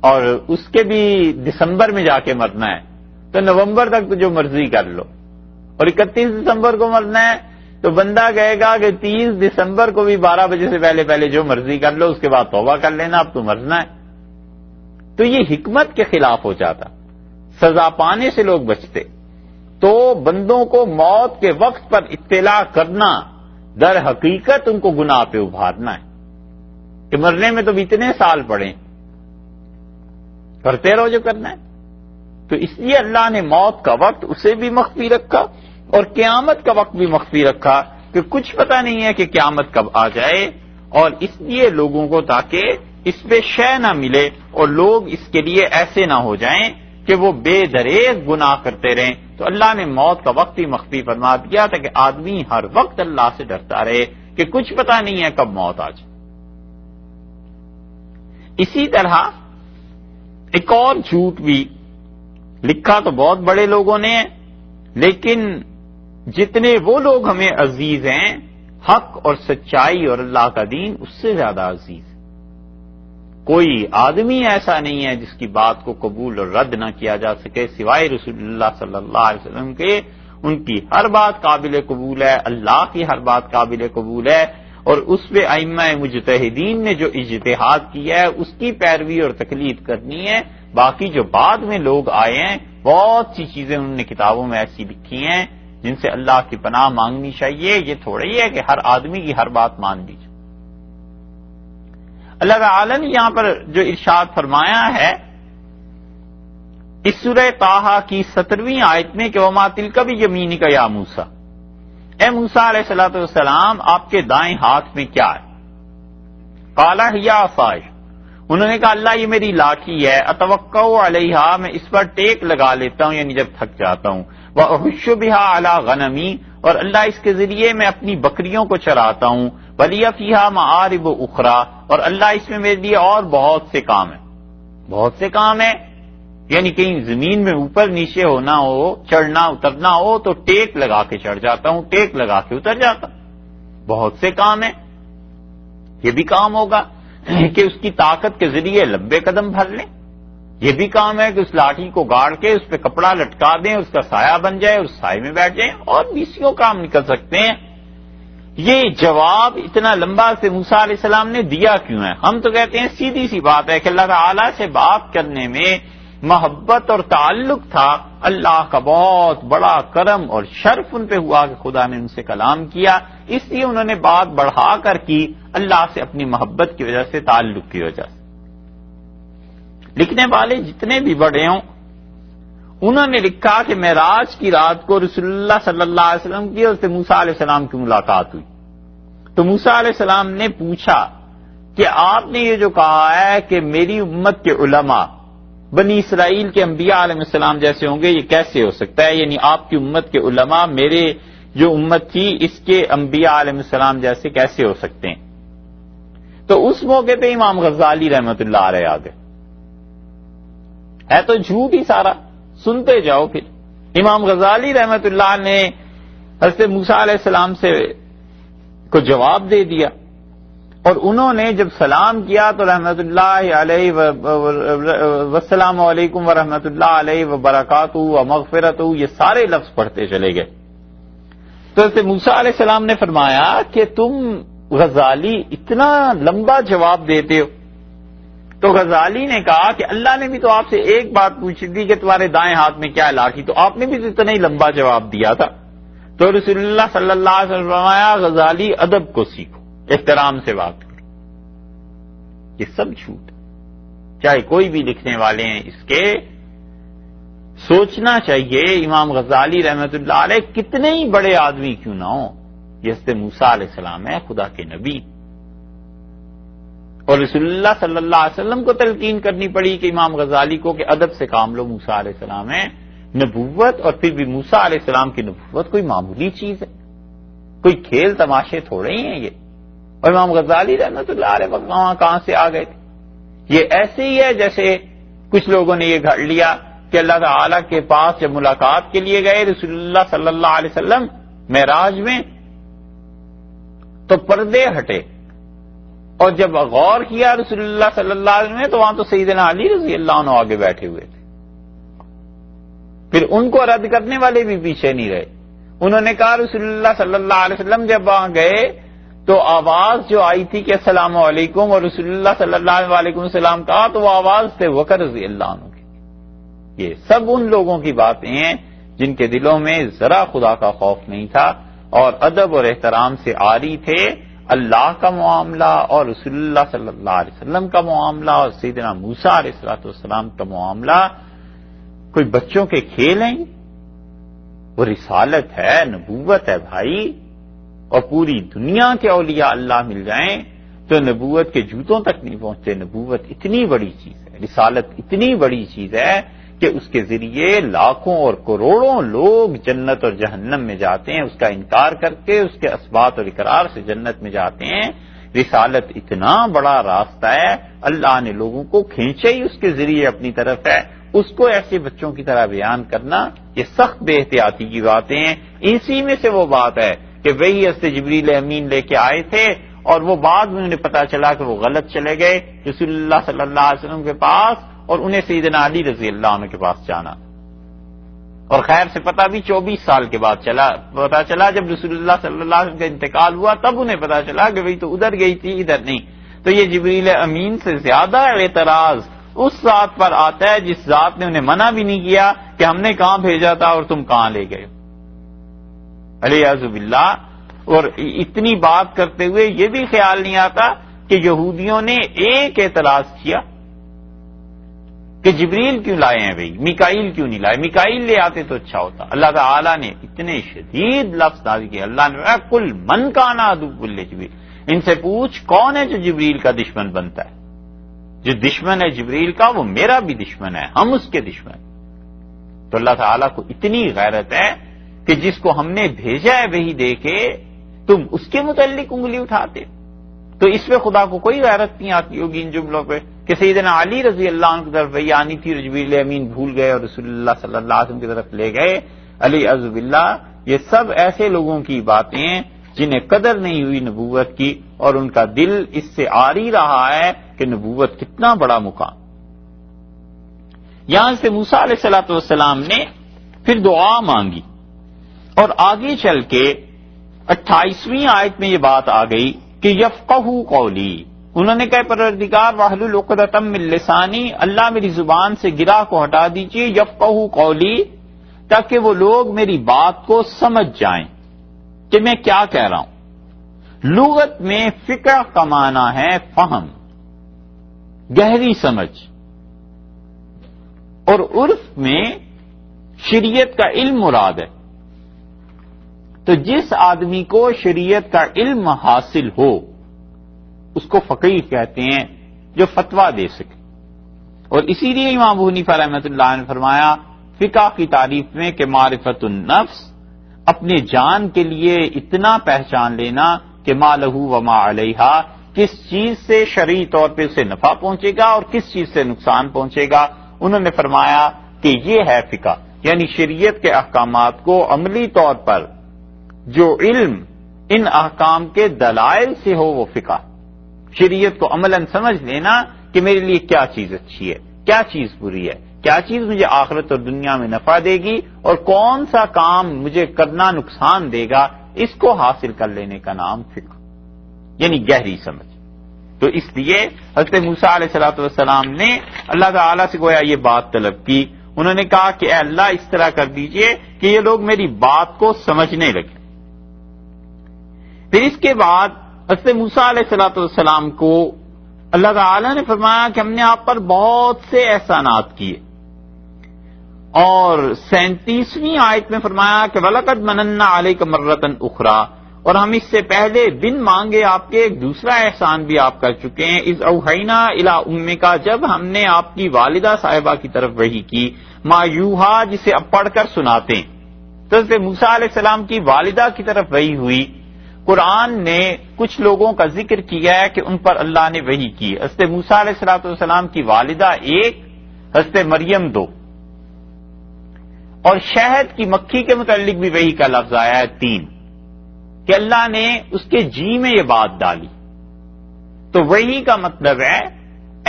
اور اس کے بھی دسمبر میں جا کے مرنا ہے، تو نومبر تک تو جو مرضی کر لو. اور 31 دسمبر کو مرنا ہے تو بندہ کہے گا کہ 30 دسمبر کو بھی 12 بجے سے پہلے جو مرضی کر لو، اس کے بعد توبہ کر لینا، اب تو مرنا ہے. تو یہ حکمت کے خلاف ہو جاتا، سزا پانے سے لوگ بچتے. تو بندوں کو موت کے وقت پر اطلاع کرنا در حقیقت ان کو گناہ پہ ابھارنا ہے کہ مرنے میں تو اتنے سال پڑے، کرتے رہو جو کرنا ہے. تو اس لیے اللہ نے موت کا وقت اسے بھی مخفی رکھا اور قیامت کا وقت بھی مخفی رکھا کہ کچھ پتہ نہیں ہے کہ قیامت کب آ جائے. اور اس لیے لوگوں کو تاکہ اس پہ شے نہ ملے اور لوگ اس کے لیے ایسے نہ ہو جائیں کہ وہ بے دریغ گناہ کرتے رہیں، تو اللہ نے موت کا وقت ہی مخفی فرما دیا تھا کہ آدمی ہر وقت اللہ سے ڈرتا رہے کہ کچھ پتہ نہیں ہے کب موت آ جائے. اسی طرح ایک اور جھوٹ بھی لکھا تو بہت بڑے لوگوں نے، لیکن جتنے وہ لوگ ہمیں عزیز ہیں حق اور سچائی اور اللہ کا دین اس سے زیادہ عزیز ہے. کوئی آدمی ایسا نہیں ہے جس کی بات کو قبول اور رد نہ کیا جا سکے سوائے رسول اللہ صلی اللہ علیہ وسلم کے. ان کی ہر بات قابل قبول ہے، اللہ کی ہر بات قابل قبول ہے، اور اس پہ ائمہ مجتہدین نے جو اجتہاد کیا ہے اس کی پیروی اور تقلید کرنی ہے. باقی جو بعد میں لوگ آئے ہیں بہت سی چیزیں انہوں نے کتابوں میں ایسی لکھی ہیں جن سے اللہ کی پناہ مانگنی چاہیے. یہ تھوڑا ہی ہے کہ ہر آدمی کی ہر بات مان لی جائے. اللہ تعالی نے یہاں پر جو ارشاد فرمایا ہے اس سورہ طٰہٰ کی 17ویں آیت میں کہ وَمَا تِلْكَ بِيَمِينِكَ يَا مُوسَىٰ، اے موسیٰ علیہ الصلوۃ والسلام آپ کے دائیں ہاتھ میں کیا ہے؟ قَالَ هِيَ عَصَايَ، انہوں نے کہا اللہ یہ میری لاٹھی ہے، اتوکأ علیہا میں اس پر ٹیک لگا لیتا ہوں یعنی جب تھک جاتا ہوں، وأحش بها علی غنمی اور اللہ اس کے ذریعے میں اپنی بکریوں کو چراتا ہوں، ولی فیہا معارب اخرى اور اللہ اس میں میرے لیے اور بہت سے کام ہیں. بہت سے کام ہیں یعنی کہیں زمین میں اوپر نیچے ہونا ہو، چڑھنا اترنا ہو تو ٹیک لگا کے چڑھ جاتا ہوں، ٹیک لگا کے اتر جاتا ہوں. بہت سے کام ہیں. یہ بھی کام ہوگا کہ اس کی طاقت کے ذریعے لمبے قدم بھر لیں. یہ بھی کام ہے کہ اس لاٹھی کو گاڑ کے اس پہ کپڑا لٹکا دیں، اس کا سایہ بن جائے اور سائے میں بیٹھ جائیں، اور بیسیوں کام نکل سکتے ہیں. یہ جواب اتنا لمبا سے موسیٰ علیہ السلام نے دیا کیوں ہے؟ ہم تو کہتے ہیں سیدھی سی بات ہے کہ اللہ تعالی سے بات کرنے میں محبت اور تعلق تھا. اللہ کا بہت بڑا کرم اور شرف ان پہ ہوا کہ خدا نے ان سے کلام کیا، اس لیے انہوں نے بات بڑھا کر کی اللہ سے اپنی محبت کی وجہ سے، تعلق کی وجہ سے. لکھنے والے جتنے بھی بڑے ہوں انہوں نے لکھا کہ معراج کی رات کو رسول اللہ صلی اللہ علیہ وسلم کی اور موسیٰ علیہ السلام کی ملاقات ہوئی. تو موسیٰ علیہ السلام نے پوچھا کہ آپ نے یہ جو کہا ہے کہ میری امت کے علماء بنی اسرائیل کے انبیاء علیہ السلام جیسے ہوں گے، یہ کیسے ہو سکتا ہے؟ یعنی آپ کی امت کے علماء میرے جو امت تھی اس کے انبیاء علیہ السلام جیسے کیسے ہو سکتے ہیں؟ تو اس موقع پہ امام غزالی رحمۃ اللہ علیہ آ گئے. ہے تو جھوٹ ہی سارا، سنتے جاؤ. پھر امام غزالی رحمۃ اللہ نے حضرت موسیٰ علیہ السلام سے کو جواب دے دیا، اور انہوں نے جب سلام کیا تو رحمۃ اللہ علیہ والسلام علیکم ورحمۃ اللہ علیہ وبرکاتہ ومغفرتہ یہ سارے لفظ پڑھتے چلے گئے. تو حضرت موسیٰ علیہ السلام نے فرمایا کہ تم غزالی اتنا لمبا جواب دیتے ہو. تو غزالی نے کہا کہ اللہ نے بھی تو آپ سے ایک بات پوچھی تھی کہ تمہارے دائیں ہاتھ میں کیا لاٹھی، تو آپ نے بھی تو اتنا ہی لمبا جواب دیا تھا. تو رسول اللہ صلی اللہ علیہ وسلم نے فرمایا غزالی ادب کو سیکھو، احترام سے بات کرو. یہ سب جھوٹ ہے، چاہے کوئی بھی لکھنے والے ہیں اس کے. سوچنا چاہیے امام غزالی رحمۃ اللہ علیہ کتنے ہی بڑے آدمی کیوں نہ ہوں، یہ حضرت موسیٰ علیہ السلام ہے، خدا کے نبی. اور رسول اللہ صلی اللہ علیہ وسلم کو تلقین کرنی پڑی کہ امام غزالی کو کہ ادب سے کام لو. موسیٰ علیہ السلام ہے نبوت، اور پھر بھی موسیٰ علیہ السلام کی نبوت کوئی معمولی چیز ہے، کوئی کھیل تماشے تھوڑے ہی ہیں یہ. اور امام غزالی رحمۃ اللہ علیہ وہاں کہاں سے آ گئے تھے؟ یہ ایسے ہی ہے جیسے کچھ لوگوں نے یہ گھڑ لیا کہ اللہ تعالیٰ کے پاس جب ملاقات کے لیے گئے رسول اللہ صلی اللہ علیہ وسلم معراج میں تو پردے ہٹے، اور جب غور کیا رسول اللہ صلی اللہ علیہ وسلم نے تو وہاں تو سیدنا علی رضی اللہ عنہ آگے بیٹھے ہوئے تھے. پھر ان کو رد کرنے والے بھی پیچھے نہیں رہے. انہوں نے کہا رسول اللہ صلی اللہ علیہ وسلم جب وہاں گئے تو آواز جو آئی تھی کہ السلام علیکم، اور رسول اللہ صلی اللہ علیہ وسلم کہا تو وہ آواز تھے بکر رضی اللہ عنہ کی. یہ سب ان لوگوں کی باتیں ہیں جن کے دلوں میں ذرا خدا کا خوف نہیں تھا اور ادب اور احترام سے عاری تھے. اللہ کا معاملہ اور رسول اللہ صلی اللہ علیہ وسلم کا معاملہ اور سیدنا موسیٰ علیہ السلام کا معاملہ کوئی بچوں کے کھیل ہیں؟ وہ رسالت ہے، نبوت ہے بھائی. اور پوری دنیا کے اولیاء اللہ مل جائیں تو نبوت کے جوتوں تک نہیں پہنچتے. نبوت اتنی بڑی چیز ہے، رسالت اتنی بڑی چیز ہے کہ اس کے ذریعے لاکھوں اور کروڑوں لوگ جنت اور جہنم میں جاتے ہیں. اس کا انکار کر کے اس کے اثبات اور اقرار سے جنت میں جاتے ہیں. رسالت اتنا بڑا راستہ ہے، اللہ نے لوگوں کو کھینچے ہی اس کے ذریعے اپنی طرف ہے. اس کو ایسے بچوں کی طرح بیان کرنا یہ سخت بے احتیاطی کی باتیں ہیں. اسی میں سے وہ بات ہے کہ وہی حضرت جبریل امین لے کے آئے تھے اور وہ بعد میں انہیں پتا چلا کہ وہ غلط چلے گئے رسول اللہ صلی اللہ علیہ وسلم کے پاس، اور انہیں سیدنا علی رضی اللہ عنہ کے پاس جانا. اور خیر سے پتہ بھی 24 سال کے بعد پتا چلا جب رسول اللہ صلی اللہ علیہ وسلم کا انتقال ہوا تب انہیں پتا چلا کہ وہی تو ادھر گئی تھی ادھر نہیں. تو یہ جبریل امین سے زیادہ اعتراض اس ذات پر آتا ہے جس ذات نے انہیں منع بھی نہیں کیا کہ ہم نے کہاں بھیجا تھا اور تم کہاں لے گئے. علیہ باللہ. اور اتنی بات کرتے ہوئے یہ بھی خیال نہیں آتا کہ یہودیوں نے ایک اعتراض کیا کہ جبریل کیوں لائے ہیں بھائی، میکائیل کیوں نہیں لائے؟ میکائیل لے آتے تو اچھا ہوتا. اللہ تعالیٰ نے اتنے شدید لفظ نازل کیے. اللہ نے کہا کل من کان عدو لجبریل، ان سے پوچھ کون ہے جو جبریل کا دشمن بنتا ہے؟ جو دشمن ہے جبریل کا وہ میرا بھی دشمن ہے، ہم اس کے دشمن. تو اللہ تعالیٰ کو اتنی غیرت ہے کہ جس کو ہم نے بھیجا ہے وہی دے کے تم اس کے متعلق انگلی اٹھاتے. تو اس پہ خدا کو کوئی غیرت نہیں آتی ہوگی ان جملوں پہ کہ سیدنا علی رضی اللہ عنہ کی طرف وہی آنی تھی، جبریل امین بھول گئے اور رسول اللہ صلی اللہ علیہ وسلم کی طرف لے گئے. علی عز باللہ. یہ سب ایسے لوگوں کی باتیں ہیں جنہیں قدر نہیں ہوئی نبوت کی اور ان کا دل اس سے عاری رہا ہے کہ نبوت کتنا بڑا مقام. یہاں سے موسیٰ علیہ السلام نے پھر دعا مانگی اور آگے چل کے 28ویں آیت میں یہ بات آ گئی کہ یفقہوا قولی. انہوں نے کہا پروردگار واحلل عقدۃ من لسانی، اللہ میری زبان سے گرہ کو ہٹا دیجیے، یفقہوا قولی، تاکہ وہ لوگ میری بات کو سمجھ جائیں کہ میں کیا کہہ رہا ہوں. لغت میں فقہ کا معنی ہے فہم، گہری سمجھ، اور عرف میں شریعت کا علم مراد ہے. تو جس آدمی کو شریعت کا علم حاصل ہو اس کو فقیہ کہتے ہیں، جو فتویٰ دے سکے. اور اسی لیے امام ابو حنیفہ رحمۃ اللہ نے فرمایا فقہ کی تعریف میں کہ معرفت النفس، اپنے جان کے لیے اتنا پہچان لینا کہ ما لہ و ما علیہا، کس چیز سے شرعی طور پہ اسے نفع پہنچے گا اور کس چیز سے نقصان پہنچے گا. انہوں نے فرمایا کہ یہ ہے فقہ، یعنی شریعت کے احکامات کو عملی طور پر جو علم ان احکام کے دلائل سے ہو وہ فقہ. شریعت کو عملاً سمجھ لینا کہ میرے لیے کیا چیز اچھی ہے، کیا چیز بری ہے، کیا چیز مجھے آخرت اور دنیا میں نفع دے گی اور کون سا کام مجھے کرنا نقصان دے گا، اس کو حاصل کر لینے کا نام فقہ، یعنی گہری سمجھ. تو اس لیے حضرت موسیٰ علیہ الصلوۃ والسلام نے اللہ تعالیٰ سے گویا یہ بات طلب کی. انہوں نے کہا کہ اے اللہ اس طرح کر دیجئے کہ یہ لوگ میری بات کو سمجھنے لگے. پھر اس کے بعد حضرت موسیٰ علیہ الصلوۃ والسلام کو اللہ تعالیٰ نے فرمایا کہ ہم نے آپ پر بہت سے احسانات کیے، اور 37ویں آیت میں فرمایا کہ وَلَقَدْ مَنَنَّا عَلَيْكَ مَرَّةً أُخْرَىٰ، اور ہم اس سے پہلے بن مانگے آپ کے ایک دوسرا احسان بھی آپ کر چکے ہیں. اِذْ أَوْحَيْنَا إِلَىٰ أُمِّكَ، جب ہم نے آپ کی والدہ صاحبہ کی طرف وحی کی، مَا يُوحَىٰ، جسے اب پڑھ کر سناتے ہیں. تو حضرت موسیٰ علیہ السلام کی والدہ کی طرف وحی ہوئی. قرآن نے کچھ لوگوں کا ذکر کیا ہے کہ ان پر اللہ نے وحی کی. حضرت موسیٰ علیہ السلام کی والدہ ایک، حضرت مریم دو، اور شہد کی مکھی کے متعلق بھی وحی کا لفظ آیا ہے 3، کہ اللہ نے اس کے جی میں یہ بات ڈالی. تو وحی کا مطلب ہے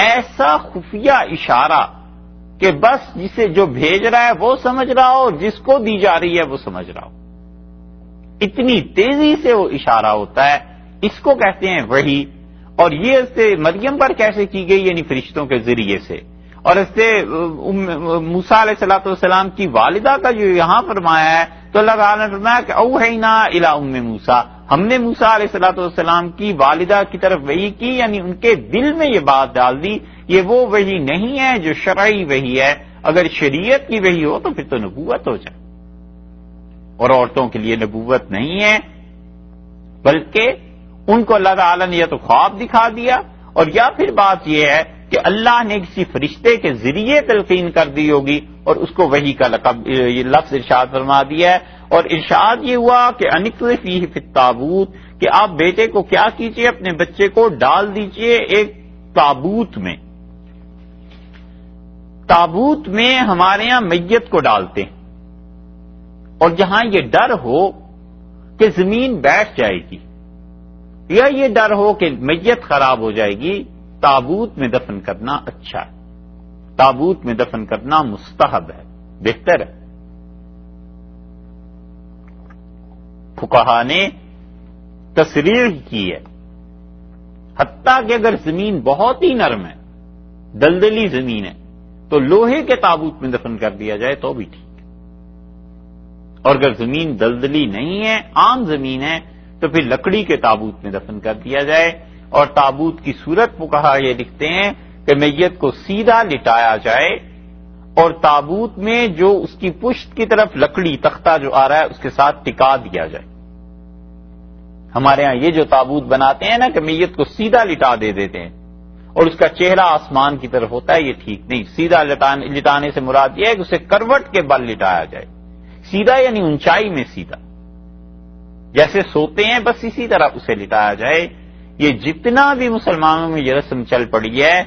ایسا خفیہ اشارہ کہ بس جسے جو بھیج رہا ہے وہ سمجھ رہا ہو اور جس کو دی جا رہی ہے وہ سمجھ رہا ہو. اتنی تیزی سے وہ اشارہ ہوتا ہے، اس کو کہتے ہیں وحی. اور یہ حضرت مریم پر کیسے کی گئی، یعنی فرشتوں کے ذریعے سے. اور حضرت موسیٰ علیہ السلام کی والدہ کا جو یہاں فرمایا ہے تو اللہ تعالیٰ نے فرمایا کہ اوحینا الی ام موسیٰ، ہم نے موسیٰ علیہ السلام کی والدہ کی طرف وحی کی، یعنی ان کے دل میں یہ بات ڈال دی. یہ وہ وحی نہیں ہے جو شرعی وحی ہے. اگر شریعت کی وحی ہو تو پھر تو نبوت ہو جائے، اور عورتوں کے لیے نبوت نہیں ہے، بلکہ ان کو اللہ تعالیٰ نے یا تو خواب دکھا دیا، اور یا پھر بات یہ ہے کہ اللہ نے کسی فرشتے کے ذریعے تلقین کر دی ہوگی اور اس کو وحی کا لفظ ارشاد فرما دیا ہے. اور ارشاد یہ ہوا کہ انقذ فیہ فی التابوت، کہ آپ بیٹے کو کیا کیجئے، اپنے بچے کو ڈال دیجئے ایک تابوت میں. تابوت میں ہمارے ہاں میت کو ڈالتے ہیں، اور جہاں یہ ڈر ہو کہ زمین بیٹھ جائے گی یا یہ ڈر ہو کہ میت خراب ہو جائے گی، تابوت میں دفن کرنا اچھا ہے، تابوت میں دفن کرنا مستحب ہے، بہتر ہے. فقہا نے تصریح کی ہے، حتیٰ کہ اگر زمین بہت ہی نرم ہے، دلدلی زمین ہے، تو لوہے کے تابوت میں دفن کر دیا جائے تو بھی ٹھیک ہے. اور اگر زمین دلدلی نہیں ہے، عام زمین ہے، تو پھر لکڑی کے تابوت میں دفن کر دیا جائے. اور تابوت کی صورت فقہا یہ لکھتے ہیں کہ میت کو سیدھا لٹایا جائے اور تابوت میں جو اس کی پشت کی طرف لکڑی تختہ جو آ رہا ہے اس کے ساتھ ٹکا دیا جائے. ہمارے ہاں یہ جو تابوت بناتے ہیں نا کہ میت کو سیدھا لٹا دیتے ہیں اور اس کا چہرہ آسمان کی طرف ہوتا ہے، یہ ٹھیک نہیں. سیدھا لٹانے سے مراد یہ ہے کہ اسے کروٹ کے بل لٹایا جائے. سیدھا یعنی اونچائی میں سیدھا، جیسے سوتے ہیں بس اسی طرح اسے لٹایا جائے. یہ جتنا بھی مسلمانوں میں یہ رسم چل پڑی ہے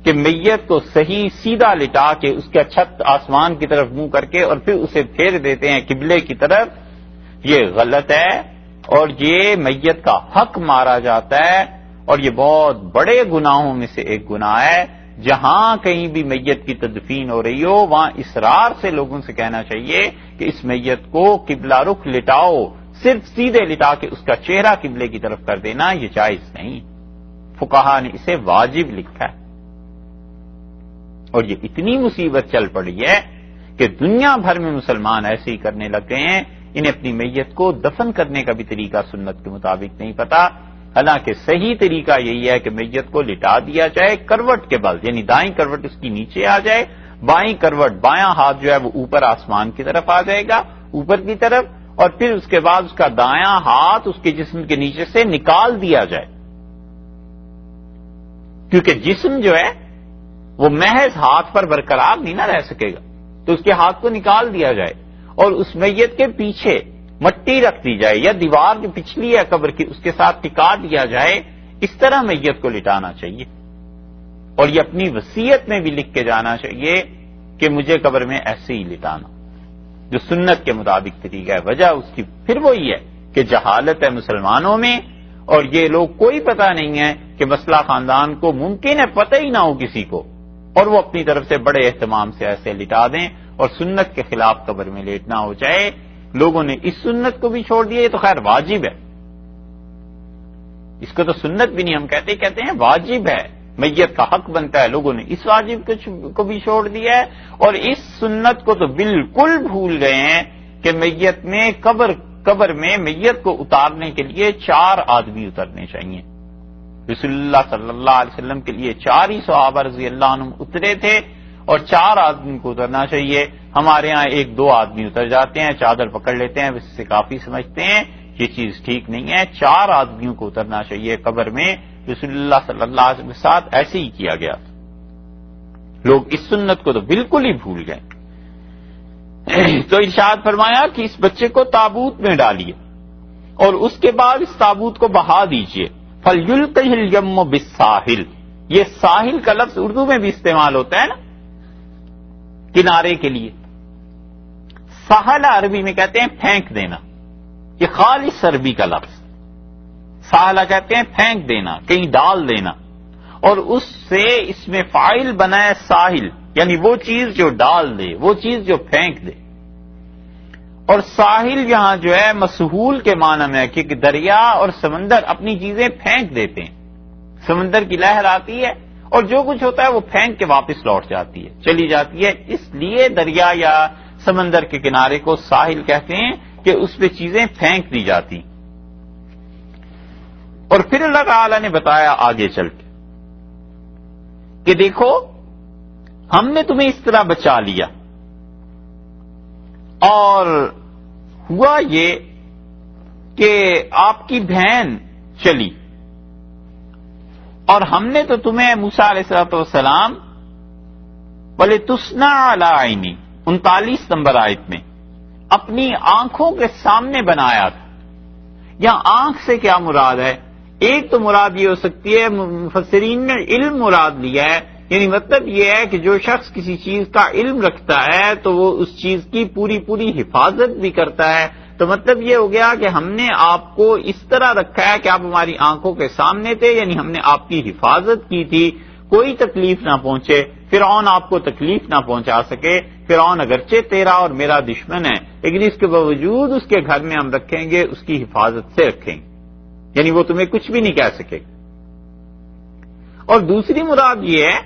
کہ میت کو صحیح سیدھا لٹا کے اس کا چھت آسمان کی طرف منہ کر کے اور پھر اسے پھیر دیتے ہیں قبلے کی طرف، یہ غلط ہے اور یہ میت کا حق مارا جاتا ہے. اور یہ بہت بڑے گناہوں میں سے ایک گناہ ہے. جہاں کہیں بھی میت کی تدفین ہو رہی ہو وہاں اصرار سے لوگوں سے کہنا چاہیے کہ اس میت کو قبلہ رخ لٹاؤ. صرف سیدھے لٹا کے اس کا چہرہ قبلے کی طرف کر دینا یہ جائز نہیں. فقہا نے اسے واجب لکھا ہے. اور یہ اتنی مصیبت چل پڑی ہے کہ دنیا بھر میں مسلمان ایسے ہی کرنے لگ گئے ہیں. انہیں اپنی میت کو دفن کرنے کا بھی طریقہ سنت کے مطابق نہیں پتا. حالانکہ صحیح طریقہ یہی ہے کہ میت کو لٹا دیا جائے کروٹ کے بل، یعنی دائیں کروٹ اس کی نیچے آ جائے، بائیں کروٹ، بایاں ہاتھ جو ہے وہ اوپر آسمان کی طرف آ جائے گا، اوپر کی طرف، اور پھر اس کے بعد اس کا دایاں ہاتھ اس کے جسم کے نیچے سے نکال دیا جائے، کیونکہ جسم جو ہے وہ محض ہاتھ پر برقرار نہیں نہ رہ سکے گا، تو اس کے ہاتھ کو نکال دیا جائے اور اس میت کے پیچھے مٹی رکھ دی جائے یا دیوار جو پچھلی ہے قبر کی اس کے ساتھ ٹکا دیا جائے، اس طرح میت کو لٹانا چاہیے۔ اور یہ اپنی وصیت میں بھی لکھ کے جانا چاہیے کہ مجھے قبر میں ایسے ہی لٹانا، جو سنت کے مطابق طریقہ ہے۔ وجہ اس کی پھر وہی ہے کہ جہالت ہے مسلمانوں میں، اور یہ لوگ کوئی پتہ نہیں ہے کہ مسئلہ خاندان کو ممکن ہے پتہ ہی نہ ہو کسی کو، اور وہ اپنی طرف سے بڑے اہتمام سے ایسے لٹا دیں اور سنت کے خلاف قبر میں لیٹنا ہو جائے۔ لوگوں نے اس سنت کو بھی چھوڑ دیا، یہ تو خیر واجب ہے، اس کو تو سنت بھی نہیں ہم کہتے ہیں واجب ہے، میت کا حق بنتا ہے، لوگوں نے اس واجب کو بھی چھوڑ دیا ہے، اور اس سنت کو تو بالکل بھول گئے ہیں کہ میت میں قبر میں میت کو اتارنے کے لیے 4 آدمی اترنے چاہیے۔ رسول اللہ صلی اللہ علیہ وسلم کے لیے 4 ہی صحابہ رضی اللہ عنہم اترے تھے، اور 4 آدمی کو اترنا چاہیے۔ ہمارے ہاں 1-2 آدمی اتر جاتے ہیں، چادر پکڑ لیتے ہیں، اس سے کافی سمجھتے ہیں، یہ چیز ٹھیک نہیں ہے۔ 4 آدمیوں کو اترنا چاہیے قبر میں۔ رسول اللہ صلی اللہ علیہ وسلم کے ساتھ ایسے ہی کیا گیا، لوگ اس سنت کو تو بالکل ہی بھول گئے۔ تو ارشاد فرمایا کہ اس بچے کو تابوت میں ڈالیے اور اس کے بعد اس تابوت کو بہا دیجیے۔ فَلْيُلْقِهِ الْيَمُّ بِالسَّاحِلِ، یہ ساحل کا لفظ اردو میں بھی استعمال ہوتا ہے نا، کنارے کے لیے۔ ساحل عربی میں کہتے ہیں پھینک دینا، یہ خالص عربی کا لفظ۔ ساحلہ کہتے ہیں پھینک دینا، کہیں ڈال دینا، اور اس سے اس میں فاعل بنا ہے ساحل، یعنی وہ چیز جو ڈال دے، وہ چیز جو پھینک دے۔ اور ساحل یہاں جو ہے مسحول کے معنی میں ہے، کیونکہ دریا اور سمندر اپنی چیزیں پھینک دیتے ہیں، سمندر کی لہر آتی ہے اور جو کچھ ہوتا ہے وہ پھینک کے واپس لوٹ جاتی ہے، چلی جاتی ہے، اس لیے دریا یا سمندر کے کنارے کو ساحل کہتے ہیں کہ اس پہ چیزیں پھینک دی جاتی۔ اور پھر اللہ تعالی نے بتایا آگے چل کے کہ دیکھو ہم نے تمہیں اس طرح بچا لیا، اور ہوا یہ کہ آپ کی بہن چلی، اور ہم نے تو تمہیں موسیٰ علیہ السلام وَلِتُصْنَعَ عَلَىٰ عَيْنِي 39 نمبر آیت میں اپنی آنکھوں کے سامنے بنایا تھا۔ یہاں آنکھ سے کیا مراد ہے؟ ایک تو مراد یہ ہو سکتی ہے، مفسرین نے علم مراد لیا ہے، یعنی مطلب یہ ہے کہ جو شخص کسی چیز کا علم رکھتا ہے تو وہ اس چیز کی پوری حفاظت بھی کرتا ہے۔ تو مطلب یہ ہو گیا کہ ہم نے آپ کو اس طرح رکھا ہے کہ آپ ہماری آنکھوں کے سامنے تھے، یعنی ہم نے آپ کی حفاظت کی تھی، کوئی تکلیف نہ پہنچے، فرعون آپ کو تکلیف نہ پہنچا سکے۔ فرعون اگرچہ تیرا اور میرا دشمن ہے، لیکن اس کے باوجود اس کے گھر میں ہم رکھیں گے، اس کی حفاظت سے رکھیں گے، یعنی وہ تمہیں کچھ بھی نہیں کہہ سکے۔ اور دوسری مراد یہ ہے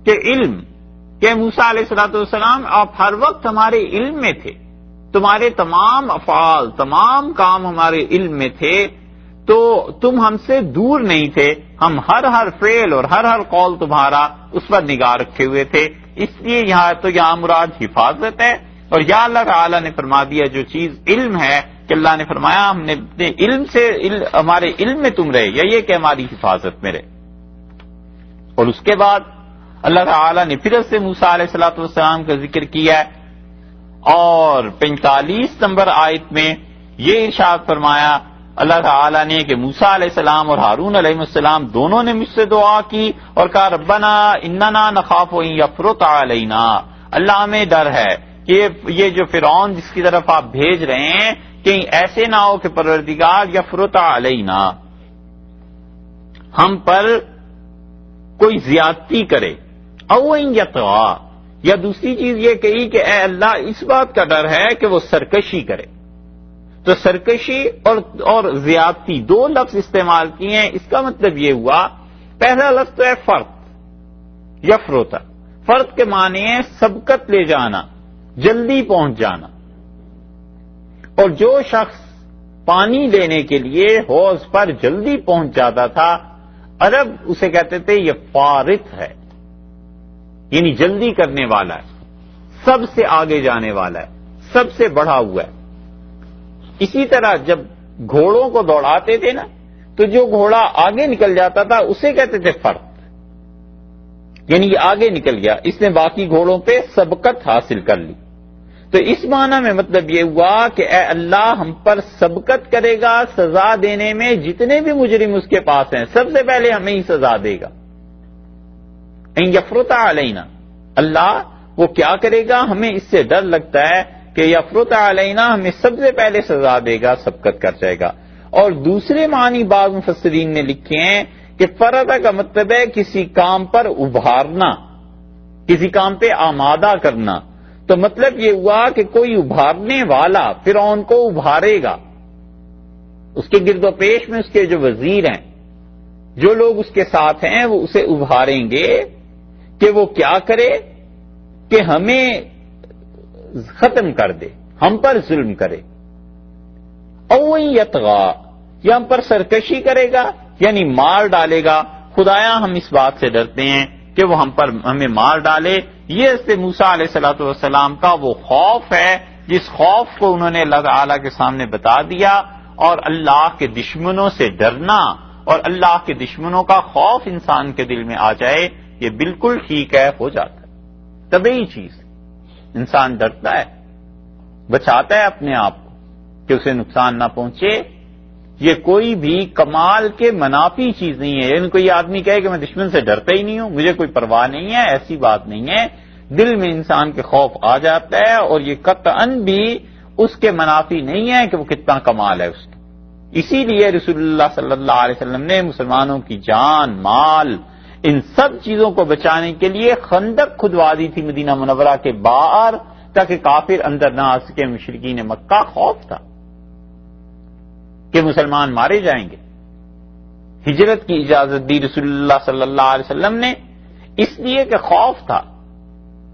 کہ علم، کہ موسیٰ علیہ السلام آپ ہر وقت ہمارے علم میں تھے، تمہارے تمام افعال، تمام کام ہمارے علم میں تھے، تو تم ہم سے دور نہیں تھے، ہم ہر فعل اور ہر قول تمہارا اس پر نگاہ رکھے ہوئے تھے۔ اس لیے یہاں مراد حفاظت ہے، اور یا اللہ تعالی نے فرما دیا جو چیز علم ہے، کہ اللہ نے فرمایا ہم نے اپنے علم سے ہمارے علم میں تم رہے، یا یہ کہ ہماری حفاظت میں رہے۔ اور اس کے بعد اللہ تعالی نے پھر سے موسیٰ علیہ السلام کا ذکر کیا ہے، اور 45 نمبر آیت میں یہ ارشاد فرمایا اللہ تعالی نے کہ موسیٰ علیہ السلام اور ہارون علیہ السلام دونوں نے مجھ سے دعا کی اور کہا ربنا اننا نخاف ان یفرط علینا، اللہ ہمیں ڈر ہے کہ یہ جو فرعون جس کی طرف آپ بھیج رہے ہیں کہیں ایسے نہ ہو کہ پروردگار یفرط علینا، ہم پر کوئی زیادتی کرے، او ان یطغا، یا دوسری چیز یہ کہی کہ اے اللہ اس بات کا ڈر ہے کہ وہ سرکشی کرے۔ تو سرکشی اور زیادتی 2 لفظ استعمال کیے ہیں، اس کا مطلب یہ ہوا، پہلا لفظ تو ہے فرط، یفرط، فرط کے معنی ہے سبقت لے جانا، جلدی پہنچ جانا۔ اور جو شخص پانی لینے کے لیے حوض پر جلدی پہنچ جاتا تھا، عرب اسے کہتے تھے یہ فارط ہے، یعنی جلدی کرنے والا ہے، سب سے آگے جانے والا ہے، سب سے بڑھا ہوا ہے۔ اسی طرح جب گھوڑوں کو دوڑاتے تھے نا تو جو گھوڑا آگے نکل جاتا تھا اسے کہتے تھے فرد، یعنی یہ آگے نکل گیا، اس نے باقی گھوڑوں پہ سبقت حاصل کر لی۔ تو اس معنی میں مطلب یہ ہوا کہ اے اللہ ہم پر سبقت کرے گا سزا دینے میں، جتنے بھی مجرم اس کے پاس ہیں سب سے پہلے ہمیں ہی سزا دے گا۔ ان یفرط علینا، اللہ وہ کیا کرے گا، ہمیں اس سے ڈر لگتا ہے کہ یفرط علینا ہمیں سب سے پہلے سزا دے گا، سبقت کر جائے گا۔ اور دوسرے معنی بعض مفسرین نے لکھے ہیں کہ فرض کا مطلب ہے کسی کام پر ابھارنا، کسی کام پہ آمادہ کرنا۔ تو مطلب یہ ہوا کہ کوئی ابھارنے والا فرعون کو ابھارے گا، اس کے گرد و پیش میں اس کے جو وزیر ہیں، جو لوگ اس کے ساتھ ہیں، وہ اسے ابھاریں گے کہ وہ کیا کرے کہ ہمیں ختم کر دے، ہم پر ظلم کرے۔ او یطغا، یا ہم پر سرکشی کرے گا یعنی مار ڈالے گا۔ خدایا ہم اس بات سے ڈرتے ہیں کہ وہ ہمیں مار ڈالے۔ یہ حضرت موسیٰ علیہ الصلوۃ والسلام کا وہ خوف ہے جس خوف کو انہوں نے اللہ تعالیٰ کے سامنے بتا دیا، اور اللہ کے دشمنوں سے ڈرنا اور اللہ کے دشمنوں کا خوف انسان کے دل میں آ جائے، یہ بالکل ٹھیک ہے، ہو جاتا ہے، طبیعی چیز۔ انسان ڈرتا ہے، بچاتا ہے اپنے آپ کو کہ اسے نقصان نہ پہنچے۔ یہ کوئی بھی کمال کے منافی چیز نہیں ہے، یعنی کوئی آدمی کہے کہ میں دشمن سے ڈرتا ہی نہیں ہوں، مجھے کوئی پرواہ نہیں ہے، ایسی بات نہیں ہے۔ دل میں انسان کے خوف آ جاتا ہے، اور یہ قطعاً بھی اس کے منافی نہیں ہے کہ وہ کتنا کمال ہے اس کا۔ اسی لیے رسول اللہ صلی اللہ علیہ وسلم نے مسلمانوں کی جان، مال، ان سب چیزوں کو بچانے کے لیے خندق کھدوا دی تھی مدینہ منورہ کے باہر، تاکہ کافر اندر نہ آ سکے۔ مشرکین مکہ خوف تھا کہ مسلمان مارے جائیں گے۔ ہجرت کی اجازت دی رسول اللہ صلی اللہ علیہ وسلم نے، اس لیے کہ خوف تھا۔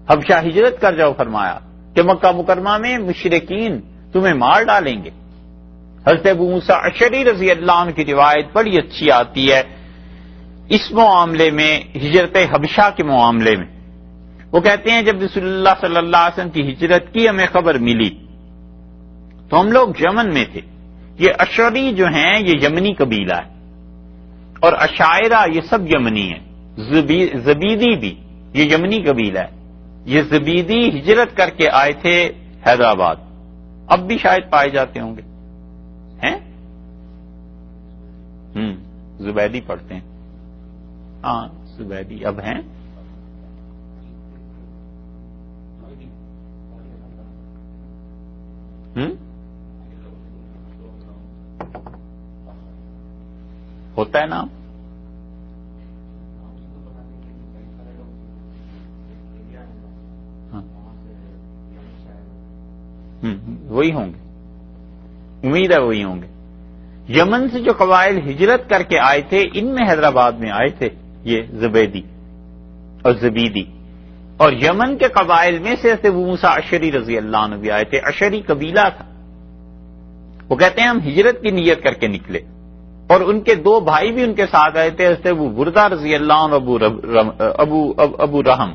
حبشہ ہجرت کر جاؤ فرمایا کہ مکہ مکرمہ میں مشرکین تمہیں مار ڈالیں گے۔ حضرت ابو موسیٰ اشعری رضی اللہ عنہ کی روایت بڑی اچھی آتی ہے اس معاملے میں، ہجرت حبشہ کے معاملے میں۔ وہ کہتے ہیں جب رسول اللہ صلی اللہ علیہ وسلم کی ہجرت کی ہمیں خبر ملی تو ہم لوگ یمن میں تھے۔ یہ اشعری جو ہیں یہ یمنی قبیلہ ہے، اور اشاعرہ یہ سب یمنی ہیں، زبیدی بھی یہ یمنی قبیلہ ہے۔ یہ زبیدی ہجرت کر کے آئے تھے حیدرآباد، اب بھی شاید پائے جاتے ہوں گے، ہیں؟ زبیدی پڑھتے ہیں، ہاں زبیدی اب ہیں۔ ہوتا ہے نام، وہی ہوں گے، امید ہے وہی ہوں گے۔ یمن سے جو قبائل ہجرت کر کے آئے تھے ان میں حیدرآباد میں آئے تھے یہ زبیدی اور زبیدی، اور یمن کے قبائل میں سے حضرت ابو موسیٰ اشعری رضی اللہ عنہ بھی آئے تھے۔ اشعری قبیلہ تھا۔ وہ کہتے ہیں ہم ہجرت کی نیت کر کے نکلے، اور ان کے دو بھائی بھی ان کے ساتھ آئے تھے، حضرت ابو بردہ رضی اللہ عنہ، ابو رحم۔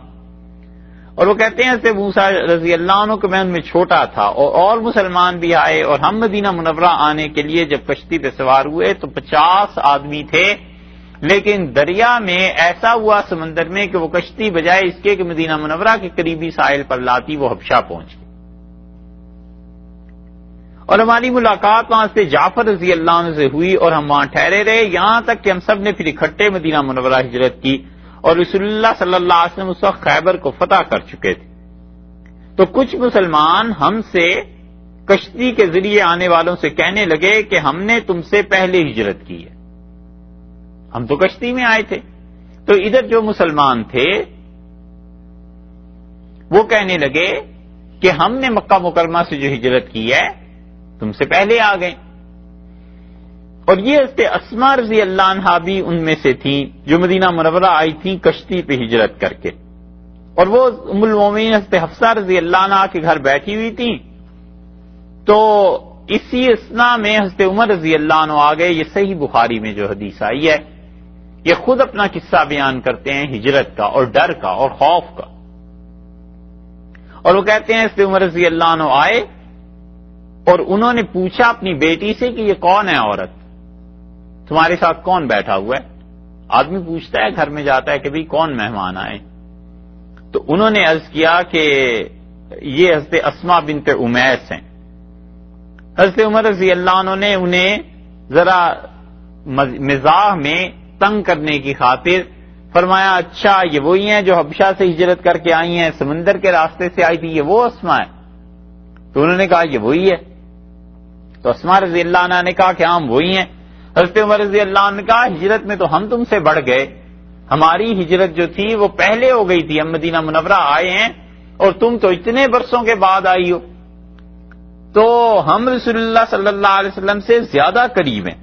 اور وہ کہتے ہیں حضرت موسیٰ رضی اللہ عنہ کہ میں ان میں چھوٹا تھا، اور مسلمان بھی آئے، اور ہم مدینہ منورہ آنے کے لیے جب کشتی پہ سوار ہوئے تو 50 آدمی تھے، لیکن دریا میں ایسا ہوا سمندر میں کہ وہ کشتی بجائے اس کے کہ مدینہ منورہ کے قریبی ساحل پر لاتی وہ حبشہ پہنچ گئی۔ اور ہماری ملاقات وہاں سے جعفر رضی اللہ عنہ سے ہوئی، اور ہم وہاں ٹھہرے رہے یہاں تک کہ ہم سب نے پھر اکٹھے مدینہ منورہ ہجرت کی، اور رسول اللہ صلی اللہ علیہ وسلم اس وقت خیبر کو فتح کر چکے تھے۔ تو کچھ مسلمان ہم سے کشتی کے ذریعے آنے والوں سے کہنے لگے کہ ہم نے تم سے پہلے ہجرت کی ہے، ہم تو کشتی میں آئے تھے۔ تو ادھر جو مسلمان تھے وہ کہنے لگے کہ ہم نے مکہ مکرمہ سے جو ہجرت کی ہے تم سے پہلے آ گئے۔ اور یہ حضرت اسماء رضی اللہ عنہا بھی ان میں سے تھیں جو مدینہ منورہ آئی تھیں کشتی پہ ہجرت کر کے، اور وہ ام المومنین حضرت حفصہ رضی اللہ عنہا کے گھر بیٹھی ہوئی تھیں۔ تو اسی اثنا میں حضرت عمر رضی اللہ عنہ آ گئے۔ یہ صحیح بخاری میں جو حدیث آئی ہے، یہ خود اپنا قصہ بیان کرتے ہیں ہجرت کا اور ڈر کا اور خوف کا، اور وہ کہتے ہیں اس عمر رضی اللہ عنہ آئے اور انہوں نے پوچھا اپنی بیٹی سے کہ یہ کون ہے عورت، تمہارے ساتھ کون بیٹھا ہوا ہے؟ آدمی پوچھتا ہے گھر میں جاتا ہے کہ بھئی کون مہمان آئے، تو انہوں نے عرض کیا کہ یہ حضرت اسماء بنت امیس ہیں۔ حضرت عمر رضی اللہ عنہ نے انہیں ذرا مزاح میں تنگ کرنے کی خاطر فرمایا اچھا یہ وہی ہیں جو حبشہ سے ہجرت کر کے آئی ہیں، سمندر کے راستے سے آئی تھی، یہ وہ اسماء ہے؟ تو انہوں نے کہا یہ وہی ہے۔ تو اسماء رضی اللہ عنہ نے کہا کہ ہم وہی ہیں۔ حضرت عمر رضی اللہ عنہ نے کہا ہجرت میں تو ہم تم سے بڑھ گئے، ہماری ہجرت جو تھی وہ پہلے ہو گئی تھی، ہم مدینہ منورہ آئے ہیں اور تم تو اتنے برسوں کے بعد آئی ہو، تو ہم رسول اللہ صلی اللہ علیہ وسلم سے زیادہ قریب ہیں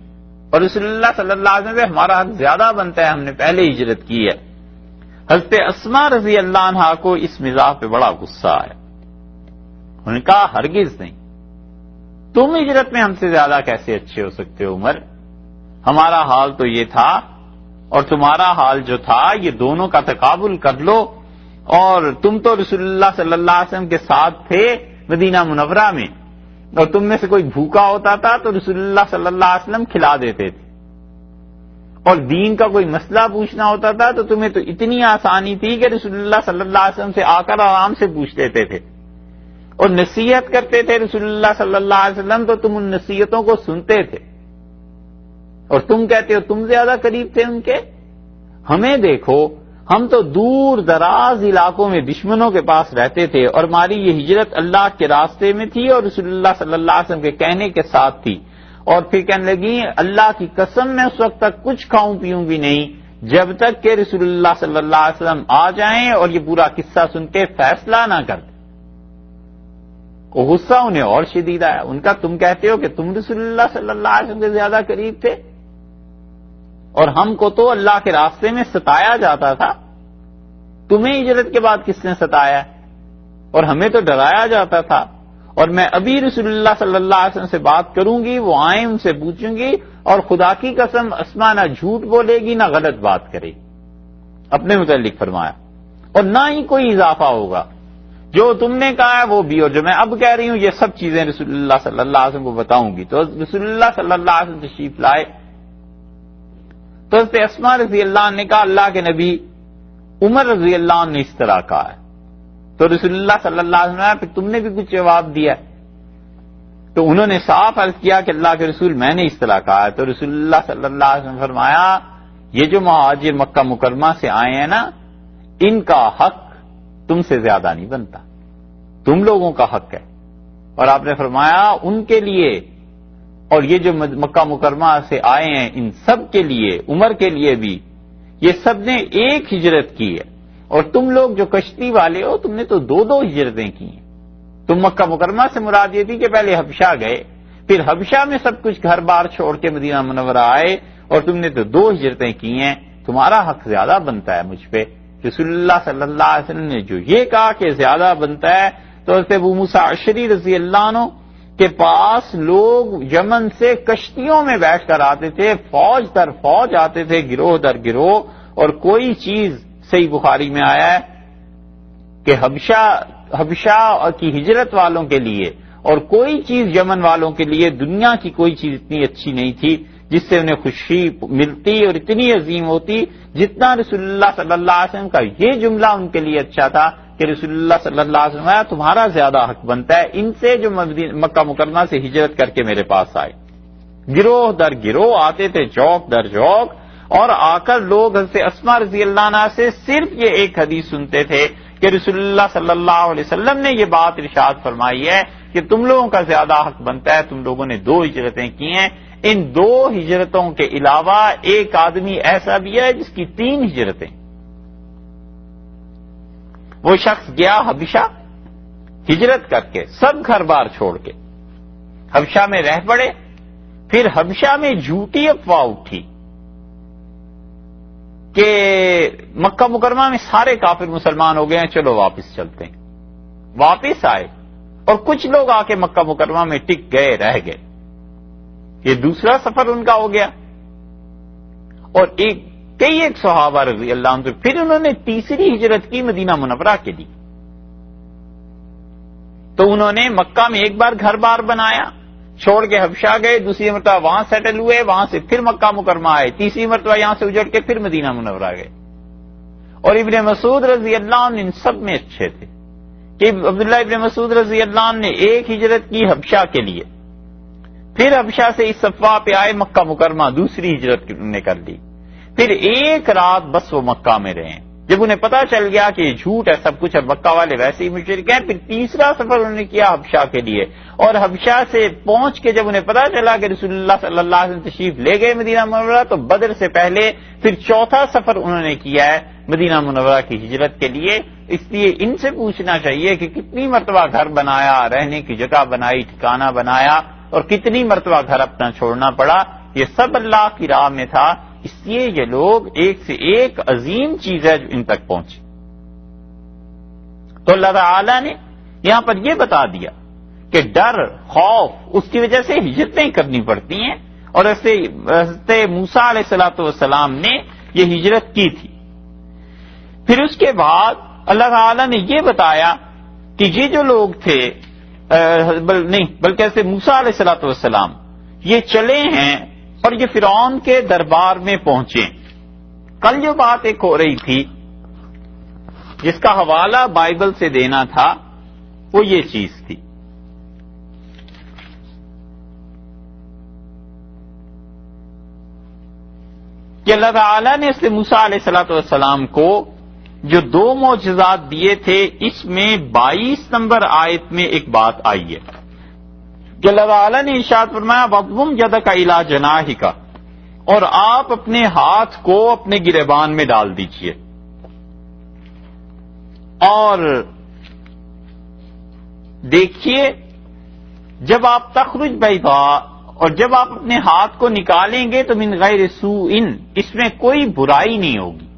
اور رسول اللہ صلی اللہ علیہ وسلم سے ہمارا حق زیادہ بنتا ہے، ہم نے پہلے ہجرت کی ہے۔ حضرت اسماء رضی اللہ عنہا کو اس مزاح پہ بڑا غصہ آیا، انہوں نے کہا ہرگز نہیں، تم ہجرت میں ہم سے زیادہ کیسے اچھے ہو سکتے ہو عمر، ہمارا حال تو یہ تھا اور تمہارا حال جو تھا، یہ دونوں کا تقابل کر لو، اور تم تو رسول اللہ صلی اللہ علیہ وسلم کے ساتھ تھے مدینہ منورہ میں، اور تم میں سے کوئی بھوکا ہوتا تھا تو رسول اللہ صلی اللہ علیہ وسلم کھلا دیتے تھے، اور دین کا کوئی مسئلہ پوچھنا ہوتا تھا تو تمہیں تو اتنی آسانی تھی کہ رسول اللہ صلی اللہ علیہ وسلم سے آ کر آرام سے پوچھ لیتے تھے، اور نصیحت کرتے تھے رسول اللہ صلی اللہ علیہ وسلم تو تم ان نصیحتوں کو سنتے تھے، اور تم کہتے ہو تم زیادہ قریب تھے ان کے۔ ہمیں دیکھو، ہم تو دور دراز علاقوں میں دشمنوں کے پاس رہتے تھے اور ہماری یہ ہجرت اللہ کے راستے میں تھی اور رسول اللہ صلی اللہ علیہ وسلم کے کہنے کے ساتھ تھی، اور پھر کہنے لگی اللہ کی قسم میں اس وقت تک کچھ کھاؤں پیوں بھی نہیں جب تک کہ رسول اللہ صلی اللہ علیہ وسلم آ جائیں اور یہ پورا قصہ سن کے فیصلہ نہ کر دیں۔ وہ غصہ انہیں اور شدید آیا، ان کا تم کہتے ہو کہ تم رسول اللہ صلی اللہ علیہ وسلم کے زیادہ قریب تھے، اور ہم کو تو اللہ کے راستے میں ستایا جاتا تھا، تمہیں ہجرت کے بعد کس نے ستایا اور ہمیں تو ڈرایا جاتا تھا، اور میں ابھی رسول اللہ صلی اللہ علیہ وسلم سے بات کروں گی، وہ آئیں ان سے پوچھوں گی، اور خدا کی قسم اسماء نہ جھوٹ بولے گی نہ غلط بات کرے گی، اپنے متعلق فرمایا، اور نہ ہی کوئی اضافہ ہوگا، جو تم نے کہا ہے وہ بھی، اور جو میں اب کہہ رہی ہوں یہ سب چیزیں رسول اللہ صلی اللہ علیہ وسلم کو بتاؤں گی۔ تو رسول اللہ صلی اللہ علیہ وسلم تشریف لائے تو حضرت اسماء رضی اللہ عنہ نے کہا اللہ کے نبی عمر رضی اللہ عنہ نے اس طرح کہا ہے، تو رسول اللہ صلی اللہ علیہ وسلم پھر تم نے بھی کچھ جواب دیا، تو انہوں نے صاف عرض کیا کہ اللہ کے رسول میں نے اس طرح کہا ہے، تو رسول اللہ صلی اللہ علیہ وسلم فرمایا یہ جو مہاجر مکہ مکرمہ سے آئے ہیں نا، ان کا حق تم سے زیادہ نہیں بنتا، تم لوگوں کا حق ہے، اور آپ نے فرمایا ان کے لیے اور یہ جو مکہ مکرمہ سے آئے ہیں ان سب کے لیے، عمر کے لیے بھی، یہ سب نے ایک ہجرت کی ہے، اور تم لوگ جو کشتی والے ہو تم نے تو دو دو ہجرتیں کی ہیں۔ تم مکہ مکرمہ سے مراد یہ تھی کہ پہلے حبشہ گئے، پھر حبشہ میں سب کچھ گھر بار چھوڑ کے مدینہ منورہ آئے، اور تم نے تو دو ہجرتیں کی ہیں، تمہارا حق زیادہ بنتا ہے مجھ پہ۔ رسول اللہ صلی اللہ علیہ وسلم نے جو یہ کہا کہ زیادہ بنتا ہے، تو حضرت ابو موسیٰ اشعری رضی اللہ عنہ کے پاس لوگ یمن سے کشتیوں میں بیٹھ کر آتے تھے، فوج در فوج آتے تھے، گروہ در گروہ، اور کوئی چیز صحیح بخاری میں آیا ہے کہ حبشہ کی ہجرت والوں کے لیے اور کوئی چیز یمن والوں کے لیے دنیا کی کوئی چیز اتنی اچھی نہیں تھی جس سے انہیں خوشی ملتی اور اتنی عظیم ہوتی جتنا رسول اللہ صلی اللہ علیہ وسلم کا یہ جملہ ان کے لیے اچھا تھا کہ رسول اللہ صلی اللہ علیہ وسلم تمہارا زیادہ حق بنتا ہے ان سے جو مکہ مکرمہ سے ہجرت کر کے میرے پاس آئے۔ گروہ در گروہ آتے تھے، چوک در چوک، اور آ کر لوگ حضرت اسماء رضی اللہ عنہا سے صرف یہ ایک حدیث سنتے تھے کہ رسول اللہ صلی اللہ علیہ وسلم نے یہ بات ارشاد فرمائی ہے کہ تم لوگوں کا زیادہ حق بنتا ہے، تم لوگوں نے دو ہجرتیں کی ہیں۔ ان دو ہجرتوں کے علاوہ ایک آدمی ایسا بھی ہے جس کی 3 ہجرتیں۔ وہ شخص گیا حبشہ ہجرت کر کے، سب گھر بار چھوڑ کے حبشہ میں رہ پڑے، پھر حبشہ میں جھوٹی افواہ اٹھی کہ مکہ مکرمہ میں سارے کافر مسلمان ہو گئے ہیں، چلو واپس چلتے ہیں۔ واپس آئے اور کچھ لوگ آ کے مکہ مکرمہ میں ٹک گئے، رہ گئے۔ یہ دوسرا سفر ان کا ہو گیا، اور ایک کئی ایک صحابہ رضی اللہ عنہ. پھر انہوں نے تیسری ہجرت کی مدینہ منورہ کے لیے. تو انہوں نے مکہ میں ایک بار گھر بار بنایا, چھوڑ کے حبشہ گئے, دوسری مرتبہ وہاں سیٹل ہوئے, وہاں سے پھر مکہ مکرمہ آئے, تیسری مرتبہ یہاں سے اجڑ کے پھر مدینہ منورہ گئے. اور ابن مسعود رضی اللہ عنہ ان سب میں اچھے تھے کہ عبداللہ ابن مسعود رضی اللہ عنہ نے ایک ہجرت کی حبشہ کے لیے, پھر حبشہ سے اس صفوہ پہ آئے مکہ مکرمہ, دوسری ہجرت نے کر لی. پھر ایک رات بس وہ مکہ میں رہے. جب انہیں پتا چل گیا کہ یہ جھوٹ ہے سب کچھ اور مکہ والے ویسے ہی مشرک ہیں, پھر تیسرا سفر انہوں نے کیا حبشہ کے لیے, اور حبشہ سے پہنچ کے جب انہیں پتا چلا کہ رسول اللہ صلی اللہ علیہ وسلم تشریف لے گئے مدینہ منورہ, تو بدر سے پہلے پھر چوتھا سفر انہوں نے کیا ہے مدینہ منورہ کی ہجرت کے لیے. اس لیے ان سے پوچھنا چاہیے کہ کتنی مرتبہ گھر بنایا, رہنے کی جگہ بنائی, ٹھکانہ بنایا, اور کتنی مرتبہ گھر اپنا چھوڑنا پڑا. یہ سب اللہ کی راہ میں تھا. اس لیے یہ لوگ ایک سے ایک عظیم چیز ہے جو ان تک پہنچی. تو اللہ تعالی نے یہاں پر یہ بتا دیا کہ ڈر, خوف, اس کی وجہ سے ہجرتیں کرنی پڑتی ہیں, اور ایسے حضرت موسیٰ علیہ الصلوۃ والسلام نے یہ ہجرت کی تھی. پھر اس کے بعد اللہ تعالی نے یہ بتایا کہ یہ جو لوگ تھے, بلکہ ایسے موسیٰ علیہ الصلوۃ والسلام یہ چلے ہیں اور یہ فرعون کے دربار میں پہنچے. کل جو بات ایک ہو رہی تھی جس کا حوالہ بائبل سے دینا تھا وہ یہ چیز تھی کہ اللہ تعالیٰ نے اس سے موسیٰ علیہ الصلوۃ والسلام کو جو 2 معجزات دیے تھے, اس میں 22 نمبر آیت میں ایک بات آئی ہے کہ اللہ تعالیٰ نے ارشاد فرمایا وَضْمُمْ يَدَكَ إِلَىٰ جَنَاحِكَ, اور آپ اپنے ہاتھ کو اپنے گریبان میں ڈال دیجئے. اور دیکھیے جب آپ تخرج بیضاء, اور جب آپ اپنے ہاتھ کو نکالیں گے تو من غیر سوء, اس میں کوئی برائی نہیں ہوگی,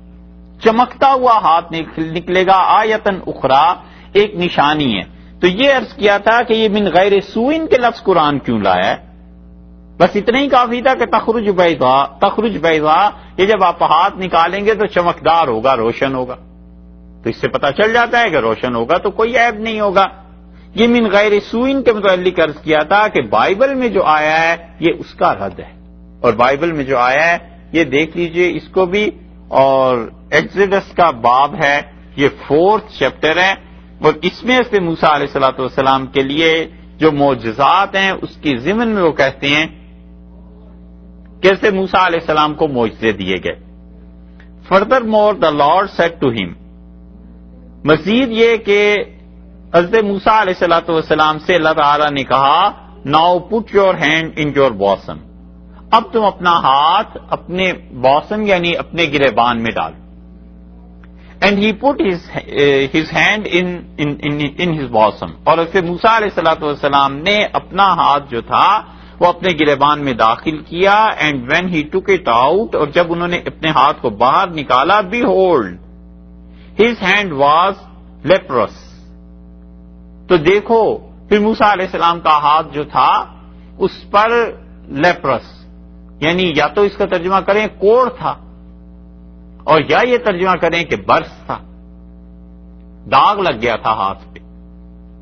چمکتا ہوا ہاتھ نکلے گا. آیتن اخرى, ایک نشانی ہے. تو یہ عرض کیا تھا کہ یہ من غیر سوء کے لفظ قرآن کیوں لایا ہے؟ بس اتنا ہی کافی تھا کہ تخرج بیضاء, یہ جب آپ ہاتھ نکالیں گے تو چمکدار ہوگا, روشن ہوگا. تو اس سے پتہ چل جاتا ہے کہ روشن ہوگا تو کوئی عیب نہیں ہوگا. یہ من غیر سوء کے متعلق عرض کیا تھا کہ بائبل میں جو آیا ہے یہ اس کا رد ہے, اور بائبل میں جو آیا ہے یہ دیکھ لیجئے اس کو بھی, اور ایکزیڈس کا باب ہے, یہ 4th چیپٹر ہے, اور اس میں سے موسیٰ علیہ الصلوۃ والسلام کے لیے جو معجزات ہیں اس کی ضمن میں وہ کہتے ہیں کیسے موسیٰ علیہ السلام کو معجزے دیے گئے. Further more the Lord said to him, مزید یہ کہ حضرت موسیٰ علیہ الصلوۃ والسلام سے اللہ تعالیٰ نے کہا now put your hand in your باسم, اب تم اپنا ہاتھ اپنے باسم یعنی اپنے گریبان میں ڈالو. And he put his hand in his باسم, اور اس سے موسیٰ علیہ الصلوۃ والسلام نے اپنا ہاتھ جو تھا وہ اپنے گریبان میں داخل کیا. And when he took it out, اور جب انہوں نے اپنے ہاتھ کو باہر نکالا, be hold his hand was لیپرس, تو دیکھو پھر موسیٰ علیہ السلام کا ہاتھ جو تھا اس پر لیپرس, یعنی یا تو اس کا ترجمہ کریں کوڑ تھا, اور یا یہ ترجمہ کریں کہ برس تھا, داغ لگ گیا تھا ہاتھ پہ,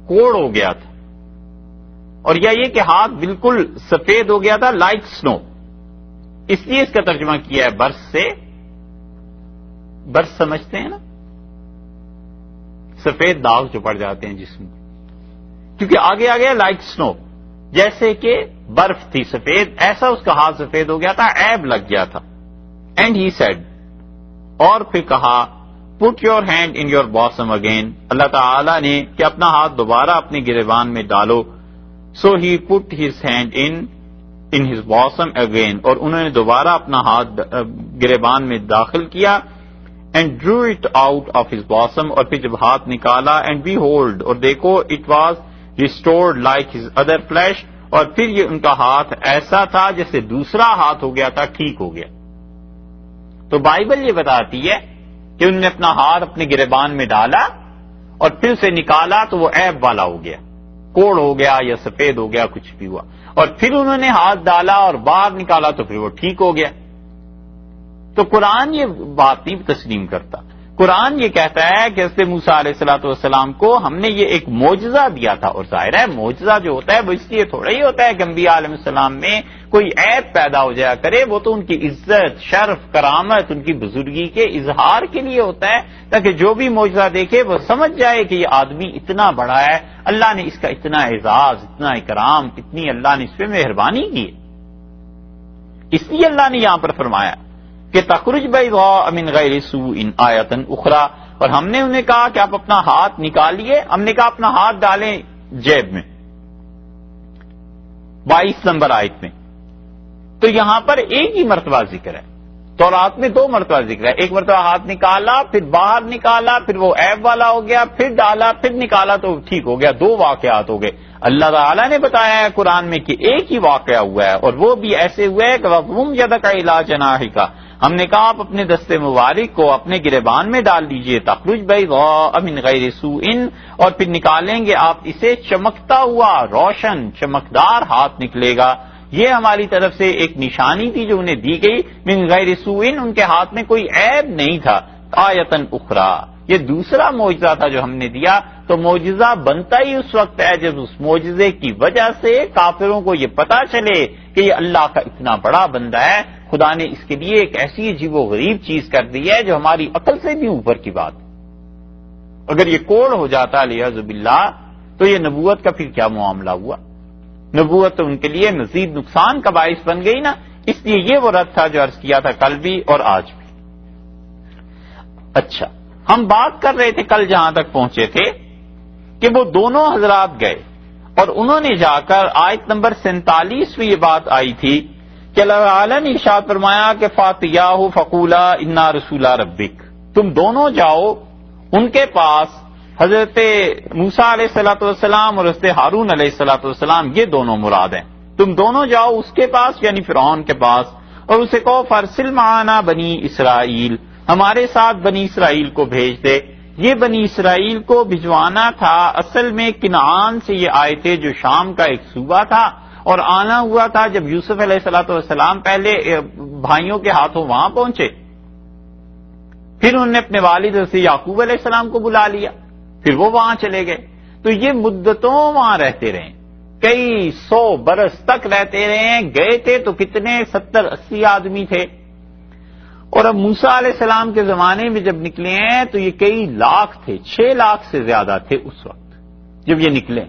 کوڑ ہو گیا تھا, اور یا یہ کہ ہاتھ بالکل سفید ہو گیا تھا لائک سنو, اس لیے اس کا ترجمہ کیا ہے برس سے. برس سمجھتے ہیں نا, سفید داغ جو پڑ جاتے ہیں جسم کو, کیونکہ آگے آ گیا لائک سنو, جیسے کہ برف تھی سفید, ایسا اس کا ہاتھ سفید ہو گیا تھا, عیب لگ گیا تھا. اینڈ ہی سیڈ, اور پھر کہا put your hand in your باسم اگین, اللہ تعالی نے کہ اپنا ہاتھ دوبارہ اپنے گریبان میں ڈالو. So he put his hand in his bosom again, اور انہوں نے دوبارہ اپنا ہاتھ گریبان میں داخل کیا. اینڈ ڈرو اٹ آؤٹ آف ہز باسم, اور پھر جب ہاتھ نکالا, اینڈ بی ہولڈ, اور دیکھو it was restored like his other flesh, اور پھر یہ ان کا ہاتھ ایسا تھا جیسے دوسرا ہاتھ ہو گیا تھا, ٹھیک ہو گیا. تو بائبل یہ بتاتی ہے کہ انہوں نے اپنا ہاتھ اپنے گریبان میں ڈالا اور پھر اسے نکالا تو وہ عیب والا ہو گیا, کوڑ ہو گیا یا سفید ہو گیا, کچھ بھی ہوا, اور پھر انہوں نے ہاتھ ڈالا اور باہر نکالا تو پھر وہ ٹھیک ہو گیا. تو قرآن یہ بات نہیں تسلیم کرتا. قرآن یہ کہتا ہے کہ حضرت موسیٰ علیہ الصلوۃ والسلام کو ہم نے یہ ایک معجزہ دیا تھا، اور ظاہر ہے معجزہ جو ہوتا ہے وہ اس لیے تھوڑا ہی ہوتا ہے کہ انبیاء علیہ السلام میں کوئی عیب پیدا ہو جایا کرے، وہ تو ان کی عزت، شرف، کرامت، ان کی بزرگی کے اظہار کے لیے ہوتا ہے، تاکہ جو بھی معجزہ دیکھے وہ سمجھ جائے کہ یہ آدمی اتنا بڑا ہے، اللہ نے اس کا اتنا اعزاز، اتنا اکرام، اتنی اللہ نے اس پہ مہربانی کی. اس لیے اللہ نے یہاں پر فرمایا کہ تخرج بیضاء من غیر سوء آیۃ اخری، اور ہم نے انہیں کہا کہ آپ اپنا ہاتھ نکالیے، ہم نے کہا اپنا ہاتھ ڈالیں جیب میں 22 نمبر آیت میں. تو یہاں پر ایک ہی مرتبہ ذکر ہے، تورات میں 2 مرتبہ ذکر ہے، ایک مرتبہ ہاتھ نکالا، پھر باہر نکالا، پھر وہ عیب والا ہو گیا، پھر ڈالا، پھر نکالا تو ٹھیک ہو گیا. 2 واقعات ہو گئے. اللہ تعالیٰ نے بتایا ہے قرآن میں کہ ایک ہی واقعہ ہوا ہے، اور وہ بھی ایسے ہوا ہے کہ وَضْمُمْ يَدَكَ إِلَىٰ جَنَاحِكَ، ہم نے کہا آپ اپنے دستے مبارک کو اپنے گریبان میں ڈال دیجئے، تخرج بیضاء من غیر سوء، اور پھر نکالیں گے آپ اسے چمکتا ہوا، روشن، چمکدار ہاتھ نکلے گا. یہ ہماری طرف سے ایک نشانی تھی جو انہیں دی گئی. من غیر سوء، ان کے ہاتھ میں کوئی عیب نہیں تھا. آیۃ اخری، یہ دوسرا معجزہ تھا جو ہم نے دیا. تو معجزہ بنتا ہی اس وقت ہے جب اس معجزے کی وجہ سے کافروں کو یہ پتا چلے کہ یہ اللہ کا اتنا بڑا بندہ ہے، خدا نے اس کے لیے ایک ایسی عجیب و غریب چیز کر دی ہے جو ہماری عقل سے بھی اوپر کی بات. اگر یہ کوڑ ہو جاتا علیہ باللہ تو یہ نبوت کا پھر کیا معاملہ ہوا؟ نبوت تو ان کے لیے مزید نقصان کا باعث بن گئی نا. اس لیے یہ وہ رد تھا جو عرض کیا تھا کل بھی اور آج بھی. اچھا، ہم بات کر رہے تھے کل جہاں تک پہنچے تھے کہ وہ دونوں حضرات گئے اور انہوں نے جا کر آیت نمبر 47 میں یہ بات آئی تھی کہ اللہ تعالیٰ نے ارشاد فرمایا کہ فاتیاہ فقولا انا رسول ربک، تم دونوں جاؤ ان کے پاس، حضرت موسیٰ علیہ الصلوۃ والسلام اور حضرت ہارون علیہ الصلوۃ والسلام، یہ دونوں مراد ہیں. تم دونوں جاؤ اس کے پاس یعنی فرعون کے پاس، اور اسے کہو فارسل معنا بنی اسرائیل، ہمارے ساتھ بنی اسرائیل کو بھیج دے. یہ بنی اسرائیل کو بھجوانا تھا اصل میں کنعان سے یہ آئے تھے جو شام کا ایک صوبہ تھا، اور آنا ہوا تھا جب یوسف علیہ الصلوۃ والسلام پہلے بھائیوں کے ہاتھوں وہاں پہنچے، پھر انہوں نے اپنے والد سے یعقوب علیہ السلام کو بلا لیا، پھر وہ وہاں چلے گئے. تو یہ مدتوں وہاں رہتے رہے، کئی 100 برس تک رہتے رہے. گئے تھے تو کتنے 70-80 آدمی تھے، اور اب موسیٰ علیہ السلام کے زمانے میں جب نکلے ہیں تو یہ کئی لاکھ تھے، 6 لاکھ سے زیادہ تھے اس وقت جب یہ نکلے.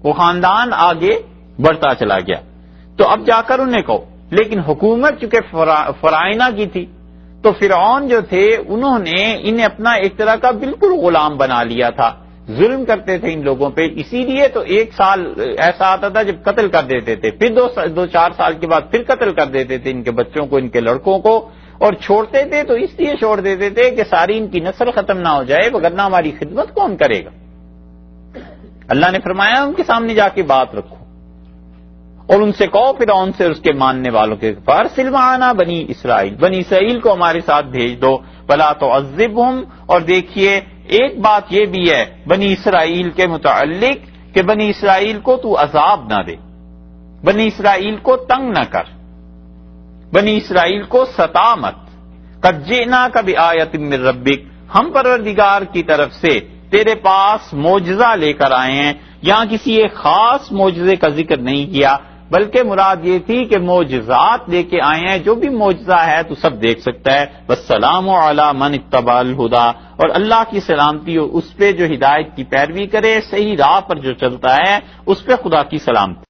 وہ خاندان آگے بڑھتا چلا گیا. تو اب جا کر انہیں کہو، لیکن حکومت چونکہ فرعونہ کی تھی تو فرعون جو تھے انہوں نے انہیں اپنا ایک طرح کا بالکل غلام بنا لیا تھا، ظلم کرتے تھے ان لوگوں پہ. اسی لیے تو 1 سال ایسا آتا تھا جب قتل کر دیتے تھے، پھر 2-4 سال کے بعد پھر قتل کر دیتے تھے ان کے بچوں کو، ان کے لڑکوں کو. اور چھوڑتے تھے تو اس لیے چھوڑ دیتے تھے کہ ساری ان کی نسل ختم نہ ہو جائے، وگرنہ ہماری خدمت کون کرے گا؟ اللہ نے فرمایا ان کے سامنے جا کے بات رکھو اور ان سے کہو فرعون سے اس کے ماننے والوں کے فارسل معنا بنی اسرائیل، بنی اسرائیل کو ہمارے ساتھ بھیج دو، ولا تعذبہم. اور دیکھیے ایک بات یہ بھی ہے بنی اسرائیل کے متعلق کہ بنی اسرائیل کو تو عذاب نہ دے، بنی اسرائیل کو تنگ نہ کر، بنی اسرائیل کو ستا مت. قد جئناک بآیۃ من ربک، ہم پروردگار کی طرف سے تیرے پاس معجزہ لے کر آئے ہیں. یہاں کسی ایک خاص معجزے کا ذکر نہیں کیا، بلکہ مراد یہ تھی کہ معجزات لے کے آئے ہیں، جو بھی معجزہ ہے تو سب دیکھ سکتا ہے. والسلام علی من اتبع الہدی، اور اللہ کی سلامتی ہو اس پہ جو ہدایت کی پیروی کرے، صحیح راہ پر جو چلتا ہے اس پہ خدا کی سلامتی.